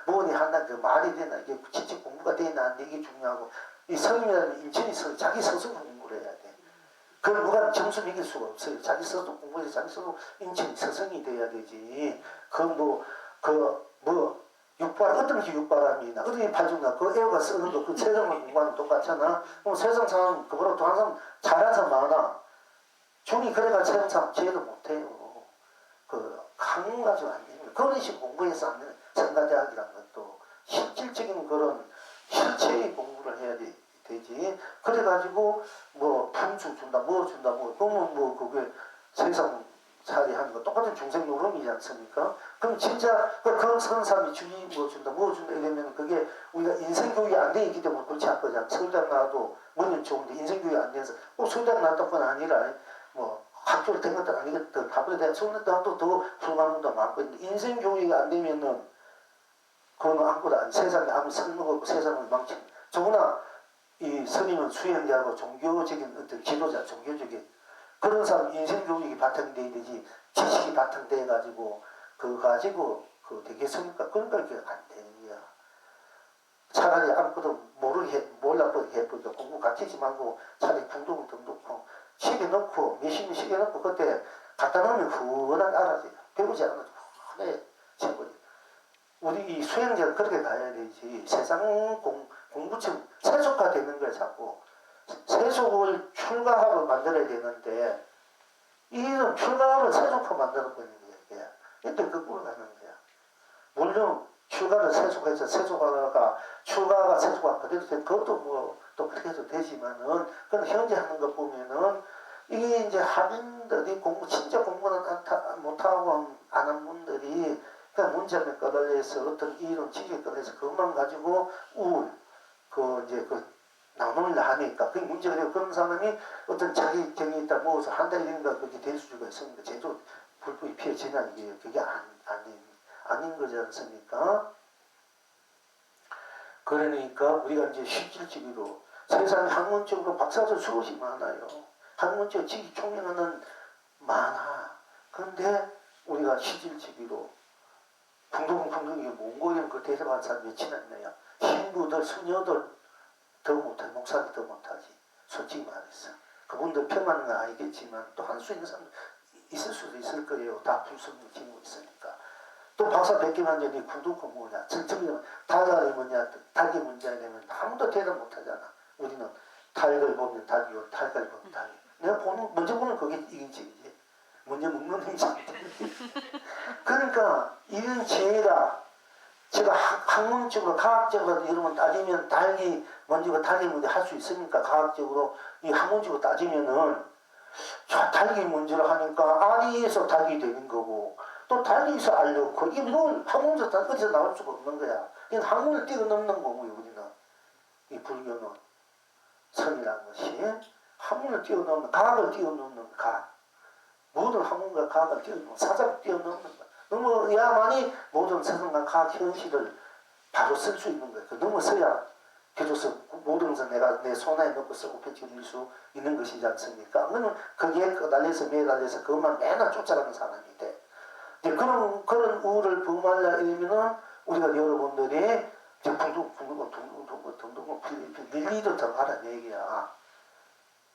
뭐니 한다 그 말이 되나 이게 진짜 공부가 되나 안 돼 이게 중요하고 이 선임이라는 인천이 자기 스스로 공부를 해야 돼. 그걸 누가 점수 매길 수가 없어요. 자기 스스로 공부해서 자기 스스로 인천이 스승이 돼야 되지. 육발, 어떤 게 육바람이나, 어떤 게 팔중나, 그 애가 쓰는 거, 그 세상을 공부하는 똑같잖아. 그럼 세상 사람, 그거로 또 항상 잘하는 사람 많아. 종이 그래가 세상 사람 제도 못해요. 학문 가지고 안 되는 거야. 그런 식으로 공부해서 안 되는 성가대학이라는 것도 실질적인 그런 실체의 공부를 해야 되지. 그래가지고, 분수 준다, 그러면 그게 세상 살이 하는 거 똑같은 중생 노름이지 않습니까? 그럼 진짜 그런 사람이 준다 이러면 그게 우리가 인생 교육이 안 돼 있기 때문에 그렇지 않거든. 서울대학 나와도 물론 좋은데 인생 교육이 안 돼서 꼭 서울대학 나왔다뿐 아니라 학교를 된 것도 아니거든. 가버려 대학 서울대학도 더 훌륭한 분도 많고 인생 교육이 안 되면은 그건 아무것도 안 세상에 아무 선거고 세상을 망치는. 더구나 이 스님은 수행자고 종교적인 어떤 지도자, 종교적인 그런 사람 인생 교육이 바탕돼야 되지 지식이 바탕돼 가지고 그거 가지고 되겠습니까? 그러니까 이게 안 되는 거야. 차라리 아무것도 몰라버리게 해버리고 공부 가르치지 말고 차라리 궁동을 더 놓고 시계 놓고 몇십 년 시계 놓고 그때 갖다 놓으면 후원하게 알아져요. 배우지 않아도 후원해 쳐버려. 우리 이 수행자는 그렇게 가야 되지. 세상 공부처럼 세속화되는 거야 자꾸. 세속을 출가합을 만들어야 되는데 이런 출가합을 세속화 만들어버리는 거야. 이게 거꾸로 가는 거야. 물론 출가를 세속화해서 출가가 세속화 그래도 돼. 그것도 또 그렇게 해도 되지만은 그건 현재 하는 거 보면은 이게 이제 학인들이 진짜 공부는 못하고 안 한 분들이 그냥 문제에 꺼달려서 어떤 이론 지식에 꺼달려서 그것만 가지고 나눔을 하니까 그게 문제가 되고 그런 사람이 어떤 자기 경이 있다 모아서 한다 이런가 그렇게 될 수가 있습니다. 제도 불법이 피해지는 게 그게 아닌 거지 않습니까? 그러니까 우리가 이제 실질적으로 세상 학문적으로 박사들 수없이 많아요. 학문적 지식 총명은 많아. 그런데 우리가 실질적으로 풍덩풍덩이 몽골인 그 대접한 사람 몇이나 있나요? 신부들, 수녀들 더 못하지, 목사들 더 못하지. 솔직히 말해서. 그분들 폄하는 건 아니겠지만 또 할 수 있는 사람 있을 수도 있을 거예요. 다 불성을 지니고 있으니까. 또 박사 100개만 전에 구두고 뭐냐, 정청이면 달달이 뭐냐, 닭이 문제가 되면 아무도 대답 못하잖아. 우리는 닭을 보면 닭이요, 달걀 보면 닭이. 내가 먼저 보는 그게 이기지. 먼저 먹는 행사기 때문에. 그러니까 이런 지혜가 제가 학문적으로 과학적으로 이런 걸 따지면 닭이 먼저 닭이 문제 할 수 있습니까? 과학적으로 이 학문적으로 따지면은 자, 달기 문제를 하니까 알이에서 닭이 되는 거고 또 닭이서 알 넣고 이게 뭘 학문에서 다 어디서 나올 수가 없는 거야. 이건 학문을 뛰어넘는 거고요. 우리는 이 불교는 선이라는 것이 학문을 뛰어넘는 과학을 뛰어넘는 과학. 모든 학문과 과학을 뛰어넘는 사자를 뛰어넘는 거. 넘어야만이 모든 세상과 과학 현실을 바로 쓸 수 있는 거예요. 넘어서야 비로소 모든 것을 내가 내 손안에 넣고 쓰고 펼쳐질 수 있는 것이지 않습니까? 그러면 거기에 달려서 매달려서 그것만 맨날 쫓아가는 사람이 돼. 이제 그런 우를 범하려 이러면은 우리가 여러분들이 이제 둥둥 밀리도 들어가라는 얘기야.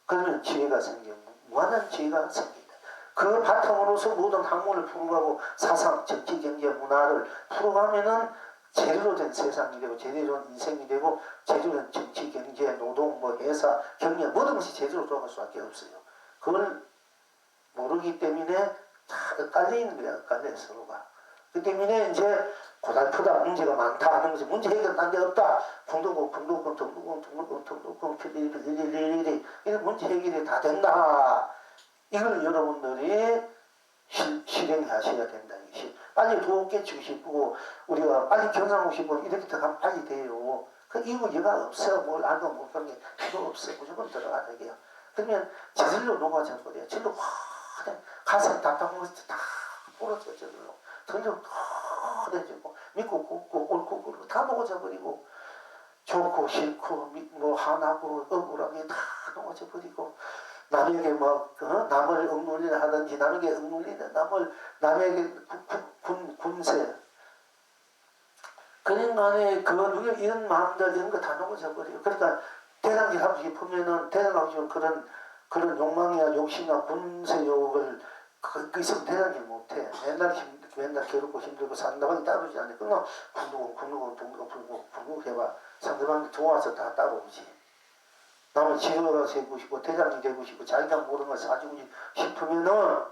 그러면 지혜가 생겨. 무한한 지혜가 생긴다. 그 바탕으로서 모든 학문을 풀어가고 사상, 정치, 경제, 문화를 풀어가면은 제대로 된 세상이 되고 제대로 된 인생이 되고 제대로 된 정치, 경제, 노동, 회사, 경력 모든 것이 제대로 돌아갈 수밖에 없어요. 그걸 모르기 때문에 다 엇갈리는 거야. 엇갈려요 서로가. 그 때문에 이제 고달프다 문제가 많다 하는 것이 문제 해결 딴 데 없다. 동동공 필리리 이런 문제 해결이 다 된다. 이걸 여러분들이 실행하셔야 된다. 빨리 도 깨치고 싶고 우리가 빨리 경상하고 싶고 이렇게 들어가면 빨리 돼요. 그 이유가 없어. 뭘 알고 못 가는 게 필요 없어. 무조건 들어가야 돼요. 그러면 저절로 녹아져 버려요. 절로 확 가슴 답답한 것이 다 부러져 저절로. 점점 허해지고 믿고 굽고 옳고 그르고 다 녹아져 버리고 좋고 싫고 뭐 하나고 억울하게 다 녹아져 버리고 남에게 남을 억눌리려 하든지 남에게 억눌리는 남에게 군세 그런 간에 이런 마음들 이런 거 다 녹아져 버려요. 그러니까 대단히 하고 싶으면은 대단하고 싶으면 그런 욕망이나 욕심이나 군세욕을 그 있으면 대단히 못해. 맨날 괴롭고 힘들고 상대방이 따르지 않아. 그러나 굴고 해봐. 상대방이 좋아서 다 따라오지. 남은 지도가 되고 싶고 대장이 되고 싶고 자기가 모든 걸 사주고 싶으면은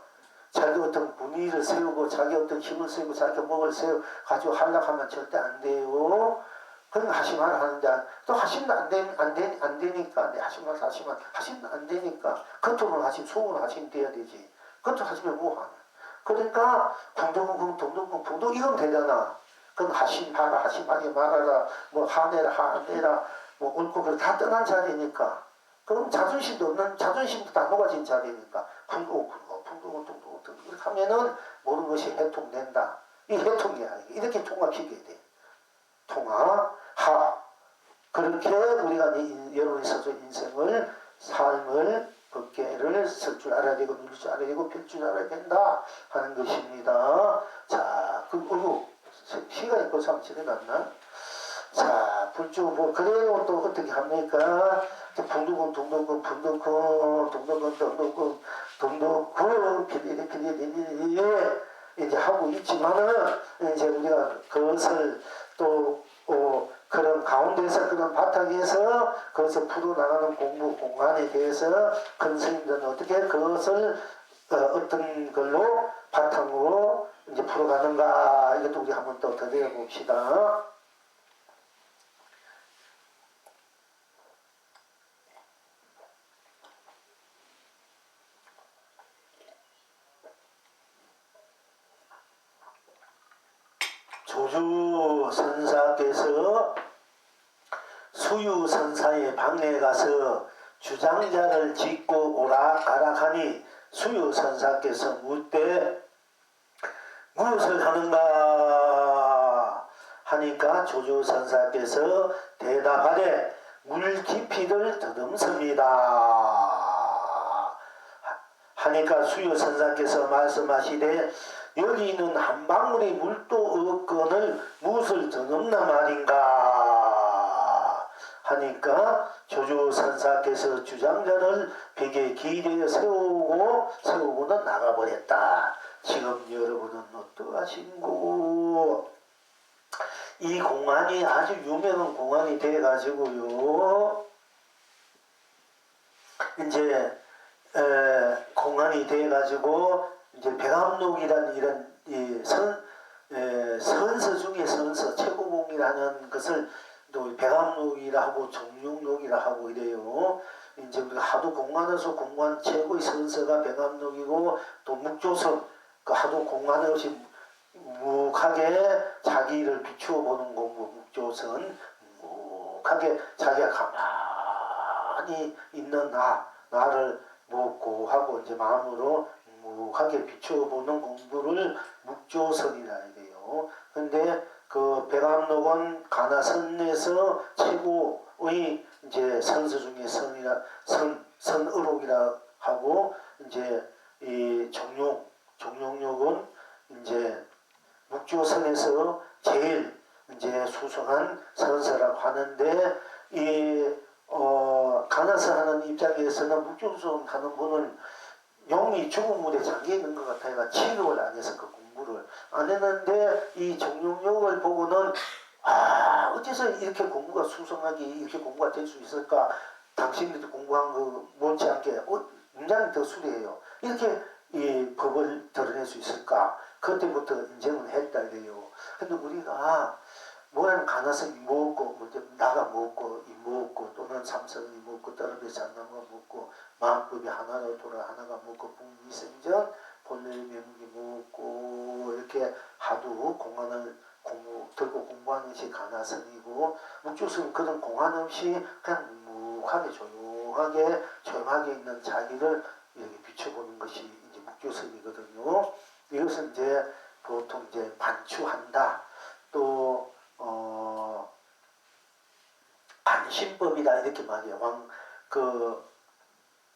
자기 어떤 분위기를 세우고 자기 어떤 힘을 세우고 자기가 먹을 세우 가지고 하려고 하면 절대 안 돼요. 그건 하시면 하는데 또 하시면 안 되니까 하시면 안 되니까 겉으로는 하시면 속으로 하시면 돼야 되지. 겉으로 하시면 뭐 하냐. 그러니까 동동동 이건 되잖아. 그건 하지 말아라 뭐 하내라 뭐 옳고 그래 다 떠난 자리니까 그럼 자존심도 다 녹아진 자리니까 풍도 이렇게 하면은 모든 것이 해통된다. 이 해통이야. 이렇게 통합시켜야 돼. 그렇게 우리가 여러분이 서서 인생을 삶을 법계를 쓸 줄 알아야 되고 누릴 줄 알아야 되고 펼 줄 알아야 된다 하는 것입니다. 자, 시간이 벌써 한번 지나갔나? 자, 그래요. 또 어떻게 합니까? 동동군, 피리리, 이제 하고 있지만은, 이제 우리가 그것을 또, 그런 가운데서, 그런 바닥에서, 그것을 풀어나가는 공간에 대해서, 큰 스님들은 어떻게 그것을, 어떤 걸로 바탕으로 이제 풀어가는가, 이것도 우리 한번 또 들여봅시다. 조주선사께서 수유선사의 방에 가서 주장자를 짓고 오락가락하니 수유선사께서 묻되 무엇을 하는가 하니까 조주선사께서 대답하되 물 깊이를 더듬습니다 하니까 수유선사께서 말씀하시되 여기 있는 한 방울의 물도 없거늘 무엇을 더넘나 말인가 하니까 조주선사께서 주장자를 벽에 기대어 세우고는 나가버렸다. 지금 여러분은 어떠하신고? 이 공안이 아주 유명한 공안이 돼가지고요. 이제 공안이 돼가지고 이제 백암록이라는 이런 선서 중에 선서 최고봉이라는 것을 또 백암록이라 하고 정육록이라 하고 이래요. 이제 우리가 하도 공안에서 공부한 최고의 선서가 백암록이고 또 묵조선 그 하도 공안 없이 묵하게 자기를 비추어 보는 공부 묵조선 묵하게 자기가 가만히 있는 나를 묵고 하고 이제 마음으로 묵하게 비추어 보는 공부를 묵조선이라 해요. 근데 그 백암록은 가나선에서 최고의 이제 선서 중에 선의록이라 하고 이제 이 종룡록은 이제 묵조선에서 제일 이제 수성한 선서라고 하는데 가나서 하는 입장에서는 묵조선 하는 분은 용이 죽은 물에 잠겨 있는 것 같아요. 취급을 안 해서 그 공부를 안 했는데 이 정룡력을 보고는 어째서 이렇게 공부가 수성하게 이렇게 공부가 될 수 있을까? 당신들도 공부한 거 못지않게 문장이 더 수려해요. 이렇게 이 법을 드러낼 수 있을까? 그때부터 인정을 했다 이래요. 근데 우리가 뭐는 가나성이 무엇고 나가 무엇고 이 무엇고 또는 삼성이 무엇고 떨어져 장나무가 무엇고 마음법이 하나로 돌아 하나가 무엇고 북미생전 본래의 명목이 무엇고 이렇게 하도 공안을 들고 공부하는 것이 가나성이고 묵조성은 그런 공안 없이 그냥 묵묵하게 조용하게 있는 자기를 이렇게 비춰보는 것이 이제 묵조성이거든요. 이것은 이제 보통 이제 반추한다. 또 간신법이다 이렇게 말해요.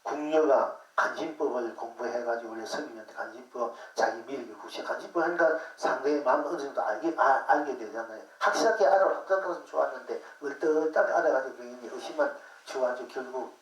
궁녀가 간신법을 공부해가지고 우리 스님한테 간신법 자기 미륵을 구시 간신법 하니까 상대의 마음 어느 정도 알게 되잖아요. 확실하게 알아서 좋았는데 얼떨딱 알아가지고 괜히 의심만 주가지고 결국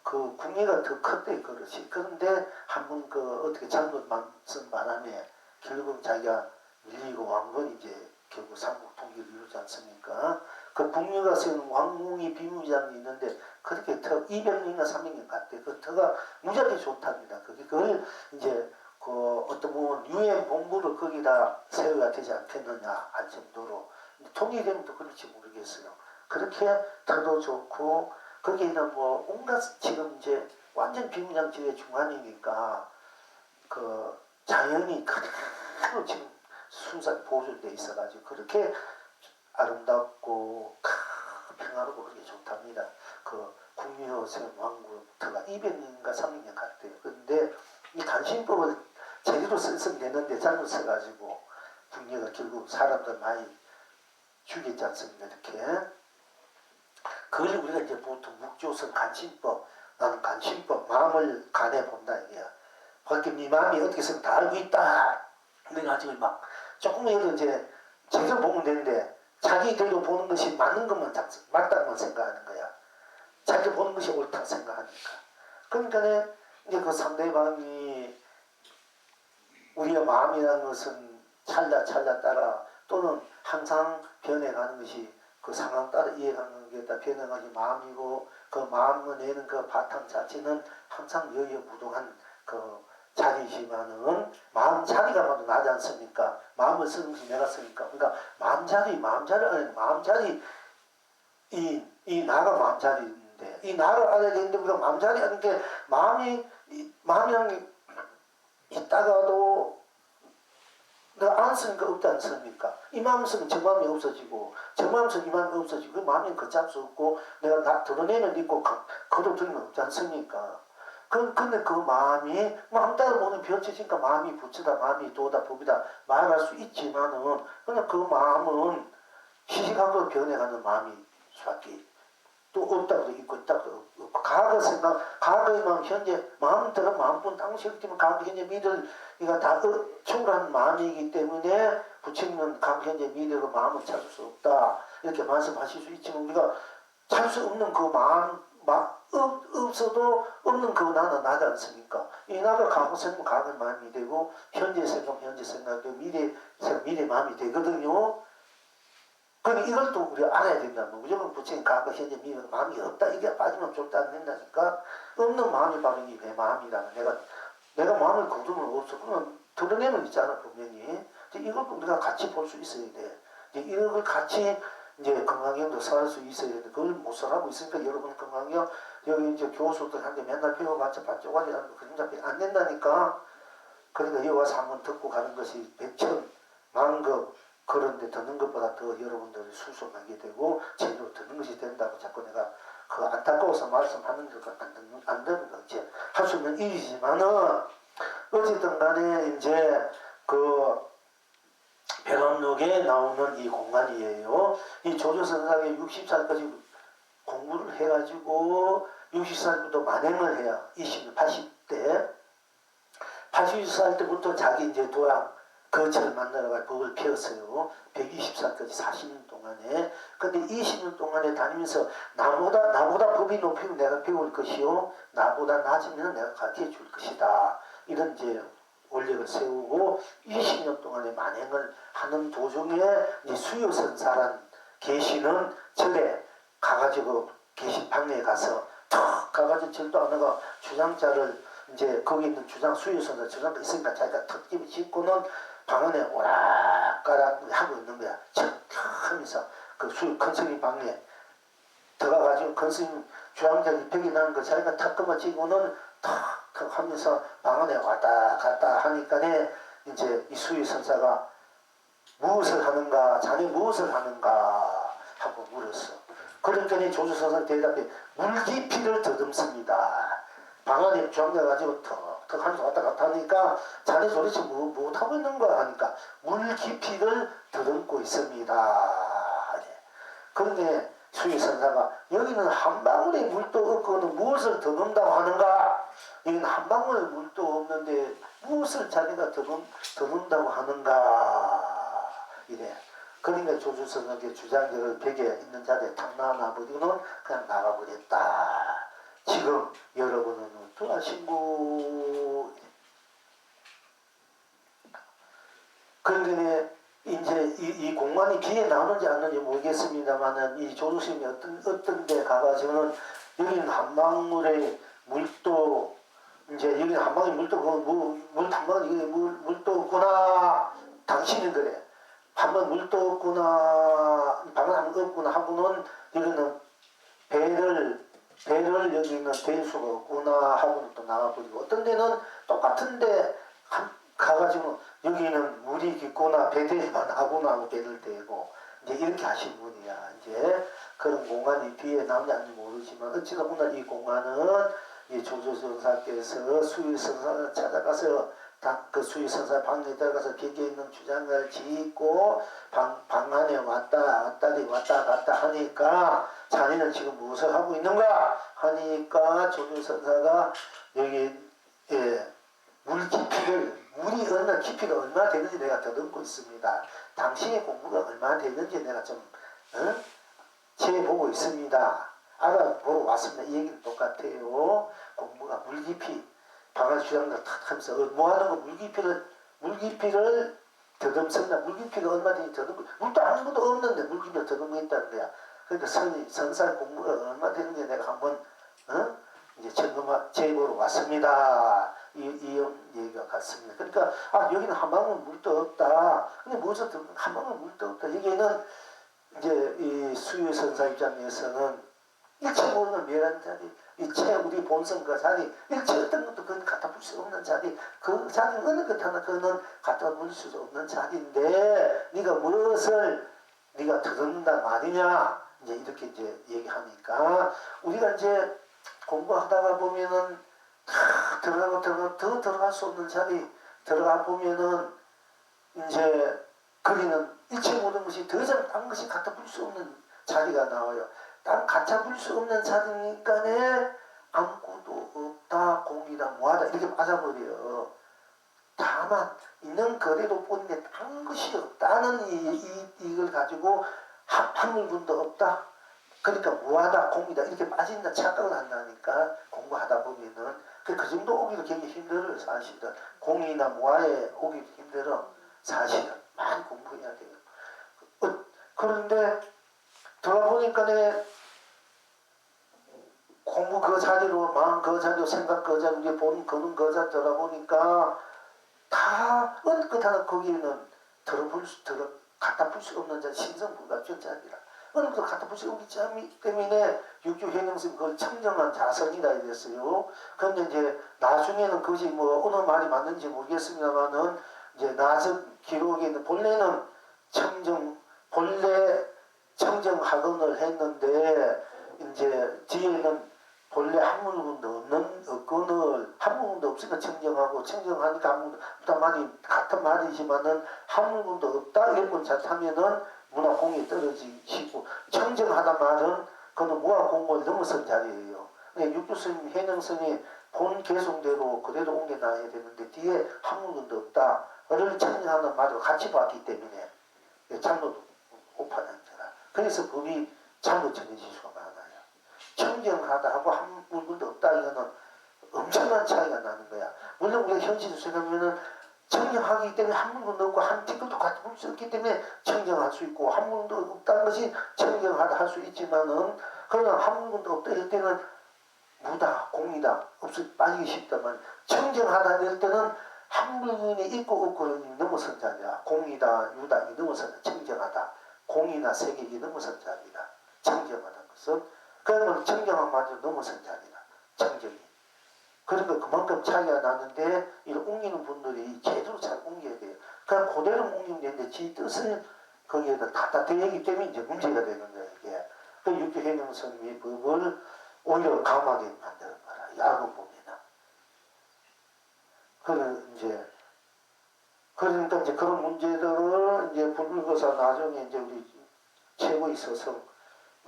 그 궁예가 더 컸대 그렇지. 그런데 한번 어떻게 잘못 쓴 바람에 결국 자기가 밀리고 왕건이 이제 결국 삼국 통일을 이루지 않습니까? 그 궁녀가 세운 왕궁이 비무장이 있는데 그렇게 터 200년인가 300년 갔대. 그 터가 무지하게 좋답니다. 그걸 이제 어떤 부분 유엔 본부를 거기다 세워야 되지 않겠느냐 할 정도로 통일되면 또 그럴지 모르겠어요. 그렇게 터도 좋고 거기는 뭐 온갖 지금 이제 완전 비무장지대 중앙이니까 그 자연이 그대로 지금 순삭 보존돼 있어가지고 그렇게 아름답고 평화롭고 그렇게 좋답니다. 그 국민의원 왕국터가 200년인가 300년 갔대요. 그런데 이 간신법을 제대로 써냈는데 잘못 써가지고 국녀가 결국 사람들 많이 죽였지 않습니까? 이렇게 그걸 우리가 이제 보통 묵조선 간신법 나는 간신법 마음을 간해 본다 이게야. 밖에 네 마음이 어떻게 쓰면 다 알고 있다. 그래가지고 막 조금이라도 이제 제대로 보면 되는데 자기들도 보는 것이 맞는 것만 맞다고만 생각하는 거야. 자기 보는 것이 옳다고 생각하니까. 그러니까 이제 그 상대방이 우리의 마음이라는 것은 찰나 따라 또는 항상 변해가는 것이 그 상황 따라 이해가는 게 다 변해가는 마음이고 그 마음을 내는 그 바탕 자체는 항상 여여무동한 그 자리지만은 마음 자리가 봐도 나지 않습니까? 마음을 쓰는 것이 내가 쓰니까. 그러니까 마음 자리 이 나가 마음 자리인데 이 나를 알아야 되는데 우리가 마음 자리 하는 게 마음이라는 게 있다가도 내가 안 쓰니까 없지 않습니까? 이 마음 쓰면 저 마음이 없어지고 저 마음 쓰면 이 마음이 없어지고 그 마음이 걷잡을 수 없고 내가 드러내면 있고 거둬들면 없지 않습니까? 근데 그 마음이 마음 따라 보는 변치니까 마음이 부처다 마음이 도다 법이다 말할 수 있지만은 그냥 그 마음은 시시각각 변해가는 마음이 수밖에 또 없다고도 있고 있다고도 없고 과거 생각 과거의 마음 현재 마음대로 마음뿐 당시일 때면 과거 현재 미래를 이거 다 초월한 마음이기 때문에 부처님은 과거 현재 미래로 마음을 찾을 수 없다 이렇게 말씀하실 수 있지만 우리가 찾을 수 없는 그 마음 없어도 없는 그 나는 나지 않습니까? 이 나가 과거 생각 과거 마음이 되고 현재 생각 현재 생각이 미래 생각 미래 마음이 되거든요. 그러니까 이걸 또 우리가 알아야 된다면 무조건 부처님 과거 현재 미래 마음이 없다 이게 빠지면 좋다 안 된다니까 없는 마음이 바로 내 마음이라는 내가 마음을 거두면 없어 그러면 드러내면 있잖아 분명히 이것도 우리가 같이 볼 수 있어야 돼. 이걸 같이 이제 건강형도 살 수 있어야 되는데 그걸 못 살하고 있으니까 여러분 건강형 여기 이제 교수들한테 맨날 배워봤자 반쪽짜리 그림자 안 된다니까. 그러니까 여기 와서 한번 듣고 가는 것이 백천 만급 그런데 듣는 것보다 더 여러분들이 수송하게 되고 제대로 듣는 것이 된다고 자꾸 내가 그 안타까워서 말씀하는 것과 안 되는 거 이제 할 수 있는 일이지만은 어쨌든 간에 이제 그 백암록에 나오는 이 공간이에요. 이 조조선상에 60살까지 공부를 해가지고 60살부터 만행을 해야 80대 80살 때부터 자기 이제 도양 거처를 만나러 갈 법을 배웠어요. 120살까지 40년 동안에. 근데 20년 동안에 다니면서 나보다 법이 높이면 내가 배울 것이요. 나보다 낮으면 내가 가르쳐 줄 것이다. 이런 이제 원력을 세우고 20년 동안에 만행을 하는 도중에 이제 수요선사란 계시는 절에 가가지고 계신 방에 가서 탁 가가지고 절도 안 하고 주장자를 이제 거기 있는 주장 수요선사 주장가 있으니까 자기가 턱 집에 짓고는 방 안에 오락가락 하고 있는 거야. 척 하면서 그 수요 큰스님 방에 들어가가지고 큰스님 주장자 입백이 나는 거 자기가 탁 끊어지고는 탁 하면서 방 안에 왔다 갔다 하니까네 이제 이 수요선사가 무엇을 하는가 자네 무엇을 하는가 하고 물었어. 그랬더니 조주선사 대답해 물 깊이를 더듬습니다. 방 안에 주장자가지고 턱 하면서 왔다 갔다 하니까 자네 도대체 뭐 하고 있는 거야 하니까 물 깊이를 더듬고 있습니다. 그런데 수의선사가 여기는 한 방울의 물도 없고는 무엇을 더듬다고 하는가? 여기는 한 방울의 물도 없는데 무엇을 자네가 더듬다고 하는가? 이래. 그러니까 조주선사의 주장자를 벽에 있는 자리에 탁 놔버리고는 그냥 나가버렸다. 지금 여러분은 어떠하신고? 그런데 이제 이 공간이 비에 나오는지 안 나오는지 모르겠습니다만은 이 조주스님이 어떤 데 가가지고는 여기는 한 방울의 물도 이제 여기는 한 방울의 물도 물 한 방울 이게 물도 없구나. 당신은 그래. 한번 물도 없구나. 방은 안 없구나 하고는 여기는 배를 여기는 될 수가 없구나 하고는 또 나가버리고 어떤 데는 똑같은데 가가지고 여기는 물이 깊구나 배대만 하구나 하고 배를 대고 이제 이렇게 하신 분이야. 이제 그런 공간이 뒤에 나오지 않는지 모르지만 어찌나 보나 이 공간은 이 조조선사께서 수유선사를 찾아가서 그 수유선사 방에 들어가서 벽에 있는 주장을 짓고 방 안에 왔다 갔다 하니까 자네는 지금 무엇을 하고 있는가 하니까 조조선사가 여기 물 깊이를 물이 얼마나 깊이가 얼마나 되는지 내가 더듬고 있습니다. 당신의 공부가 얼마나 되는지 내가 좀 재보고 있습니다. 알아보러 왔습니다. 이 얘기는 똑같아요. 공부가 물 깊이 방안 주장을 탁 하면서 뭐 하는 거 물 깊이를 더듬습니다. 물 깊이가 얼마 되는지 더듬고 물도 아무것도 없는데 물 깊이를 더듬고 있다는 거야. 그러니까 선사 공부가 얼마 되는지 내가 한번 이제 재보러 왔습니다. 이 얘기가 같습니다. 그러니까 여기는 한 방울 물도 없다. 근데 무엇을 한 방울 물도 없다. 여기는 이제 이 수유선사 입장에서는 일체 모르는 멸한 자리, 일체 우리 본성 그 자리, 일체 어떤 것도 그건 갖다 볼 수 없는 자리, 그 자리는 어느 것 하나 그는 갖다 볼 수 없는 자리인데 네가 무엇을 네가 더듬는단 말이냐 이제 이렇게 이제 얘기하니까 우리가 이제 공부하다가 보면은 더 들어갈 수 없는 자리 들어가 보면은 이제 거기는 일체 모든 것이 더 이상 딴 것이 갖다 볼 수 없는 자리가 나와요. 딴 갖다 볼 수 없는 자리니까네 아무것도 없다 공이다 뭐하다 이렇게 맞아버려요. 다만 있는 거리로 보는데 딴 것이 없다는 이걸 가지고 한물분도 없다. 그러니까 무하다 공이다 이렇게 빠진다 착각을 한다니까 공부하다 보면은 그 정도 오기도 굉장히 힘들어요. 사실은 공이나 무하에 오기도 힘들어. 사실은 많이 공부해야 돼요. 그런데 돌아보니까 공부 그 자리로 마음 그 자리로 생각 그 자리로 본 거는 그 자리 돌아보니까 다 어느 것 하나 거기에는 갖다 풀 수 없는 자리 신성불가전 자리라. 어느 것도 갖다 붙이기 때문에 육교 현행성 그걸 청정한 자성이다 이랬어요. 그런데 이제 나중에는 그것이 뭐 어느 말이 맞는지 모르겠습니다만은 이제 나적 기록에 있는 본래 청정학원을 했는데 이제 뒤에는 본래 한문군도 없건을 한문군도 없으니까 청정하고 청정하니까 한문군도 없단 말이 같은 말이지만은 한문군도 없다 이런 잘하면은 문화공이 떨어지시고 청정하단 말은 그는 무화공을 넘어선 자리예요. 육교스님 해능성이 본 개성대로 그대로 옮겨놔야 되는데 뒤에 한문군도 없다를 청정하는 말을 같이 봤기 때문에 잘못 오판합니다. 그래서 법이 잘못 전해질 수가 많아요. 청정하다 하고 한문군도 없다 이거는 엄청난 차이가 나는 거야. 물론 우리가 현실을 생각하면은 청정하기 때문에 한문군도 없고 한 티끌도 같이 볼 수 없기 때문에 청정할 수 있고 한문군도 없다는 것이 청정하다 할 수 있지만은 그러나 한문군도 없다 이럴 때는 무다 공이다 없어 빠지기 쉽다만 청정하다 이럴 때는 한문군이 있고 없고는 넘어선 자리야. 공이다 유다 이 넘어선 청정하다 공이나 세계이 넘어선 자리다. 청정하다는 것은 그러면 청정한 말도 넘어선 자리다. 청정이. 그러니까 그만큼 차이가 나는데 이를 옮기는 분들이 제대로 잘 옮겨야 돼요. 그냥 그대로 옮기면 되는데 지 뜻을 거기에다 갖다 대기 때문에 이제 문제가 되는 거예요. 이게. 그 육교해명성의 법을 오히려 강하게 만드는 거라. 야구 보면은. 그러니까 이제 그런 문제들을 이제 불교사 나중에 이제 우리 최고의 서성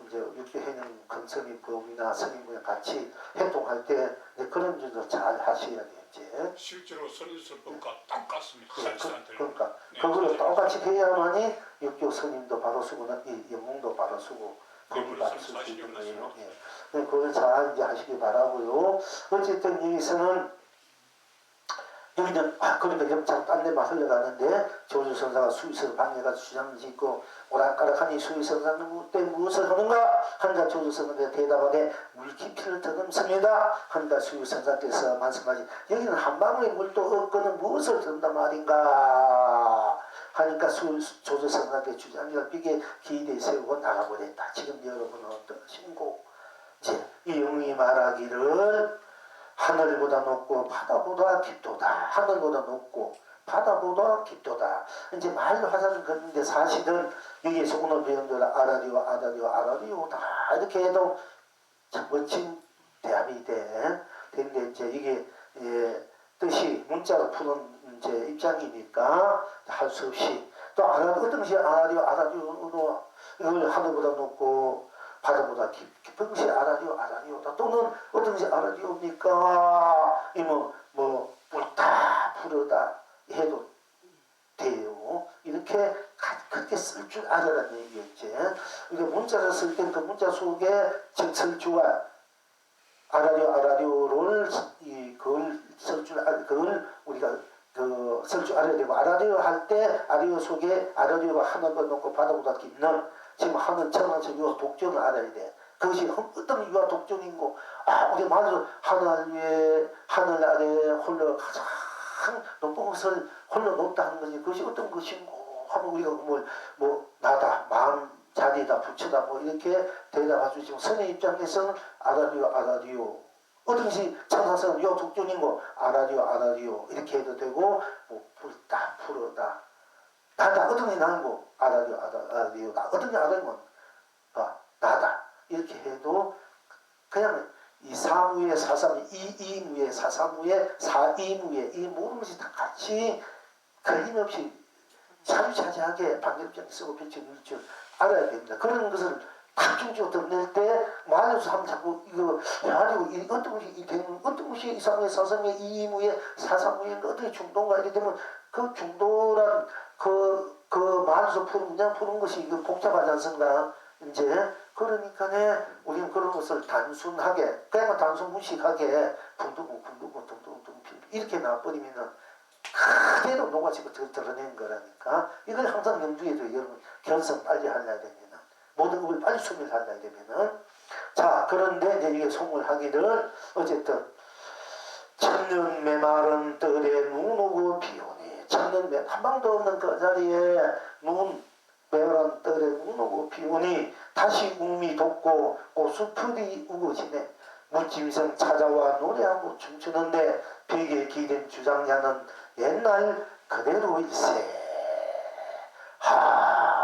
이제 육교해명 근성의 법이나 성인부에 같이 활동할 때 그런 점도 잘 하셔야 돼요. 이제. 실제로 선인설법과 똑같습니다. 사실한테. 그러니까 네, 그거를 똑같이 해야만이 육교 스님도 바로 쓰고 이 영웅도 바로 쓰고 법이 바로 쓸 수 있는 거예요. 예. 그걸 잘 이제 하시기 바라고요. 어쨌든 여기서는 여기는 그러니까 좀 딴데만 흘러가는데 조주선사가 수의선을 방해가 주장을 짓고 오락가락하니 수의선사는 때 무엇을 하는가 한가 조주선사가 대답하되 물 깊이를 더듬습니다. 한가 수의선사께서 말씀하시 여기는 한 방울의 물도 없고는 무엇을 든단 말인가 하니까 조주선사께 주장을 삐게 기대에 세우고 나가보냈다. 지금 여러분은 어떠신고 이제 이 영웅이 말하기를 하늘보다 높고 바다보다 깊도다. 하늘보다 높고 바다보다 깊도다. 이제 말로 하자는 건데 사실은 여기에서 오늘 배운 대로 아라리오다 이렇게 해도 참 멋진 대합이 되는데 이제 이게 뜻이 문자로 푸는 이제 입장이니까 할 수 없이 또 어떤 것이 아라리오 이걸 하늘보다 높고 바다보다 깊은 것이 아라리오다. 또는 어떤 것이 아라리오입니까? 뭐 옳다 부르다 해도 돼요. 이렇게 그렇게 쓸 줄 알아라는 얘기였지. 우리가 문자를 쓸 때 그 문자 속에 쓸주와 아라리오를 그걸 쓸 줄 그걸 우리가 쓸 줄 알아야 되고 아라리오 할 때 아라리오 속에 아라리오가 하늘보다 높고 바다보다 깊는 지금 하는 천하에서 유아 독점을 알아야 돼. 그것이 어떤 유아 독점인고 우리 말로 하늘 위에 하늘 아래 홀로 가장 높은 것을 홀로 높다 하는 것이 그것이 어떤 것인고 하면 우리가 뭐 나다 마음 자리다 부처다 뭐 이렇게 대답할 수 있지만 선의 입장에서는 아라리오 어떤 것이 천하에서는 유아 독점인고 아라리오 이렇게 해도 되고 뭐 불다 풀어다 나다 어떤 게 나은고 아라리오다 어떤 게 아라리오는 나다 이렇게 해도 그냥 이 사무의 사사무 이무의 사사무의 사이무의 이 모든 것이 다 같이 걸림없이 자유자재하게 방역장에 쓰고 펼쳐질 줄 알아야 됩니다. 그런 것을 탁중적으로 드러낼 때 말로서 하면 자꾸 이거 가지고 어떤 것이 이 사무의 사사무의 이무의 사사무의 어떻게 중도인가 이렇게 되면 그 중도란 그 말로서 푸는 문장 푸는 것이 이거 복잡하지 않습니까? 이제 그러니까 우리는 그런 것을 단순하게 그냥 단순 무식하게 둥둥 이렇게 나와버리면은 그대로 녹아지고 드러내는 거라니까. 이걸 항상 염두에 둬요. 여러분 견성 빨리 하려야 되면은 모든 것을 빨리 소멸하려야 되면은 자 그런데 이제 이게 송을 어쨌든 천년 메마른 뜰에 눈 오고 비 오니 천년 한 방도 없는 그 자리에 눈 메마른 뜰에 눈 오고 비 오니 다시 묵미 돋고 꽃수풀이 우거지네. 무짐승 찾아와 노래하고 춤추는데 벽에 기댄 주장자는 옛날 그대로일세. 하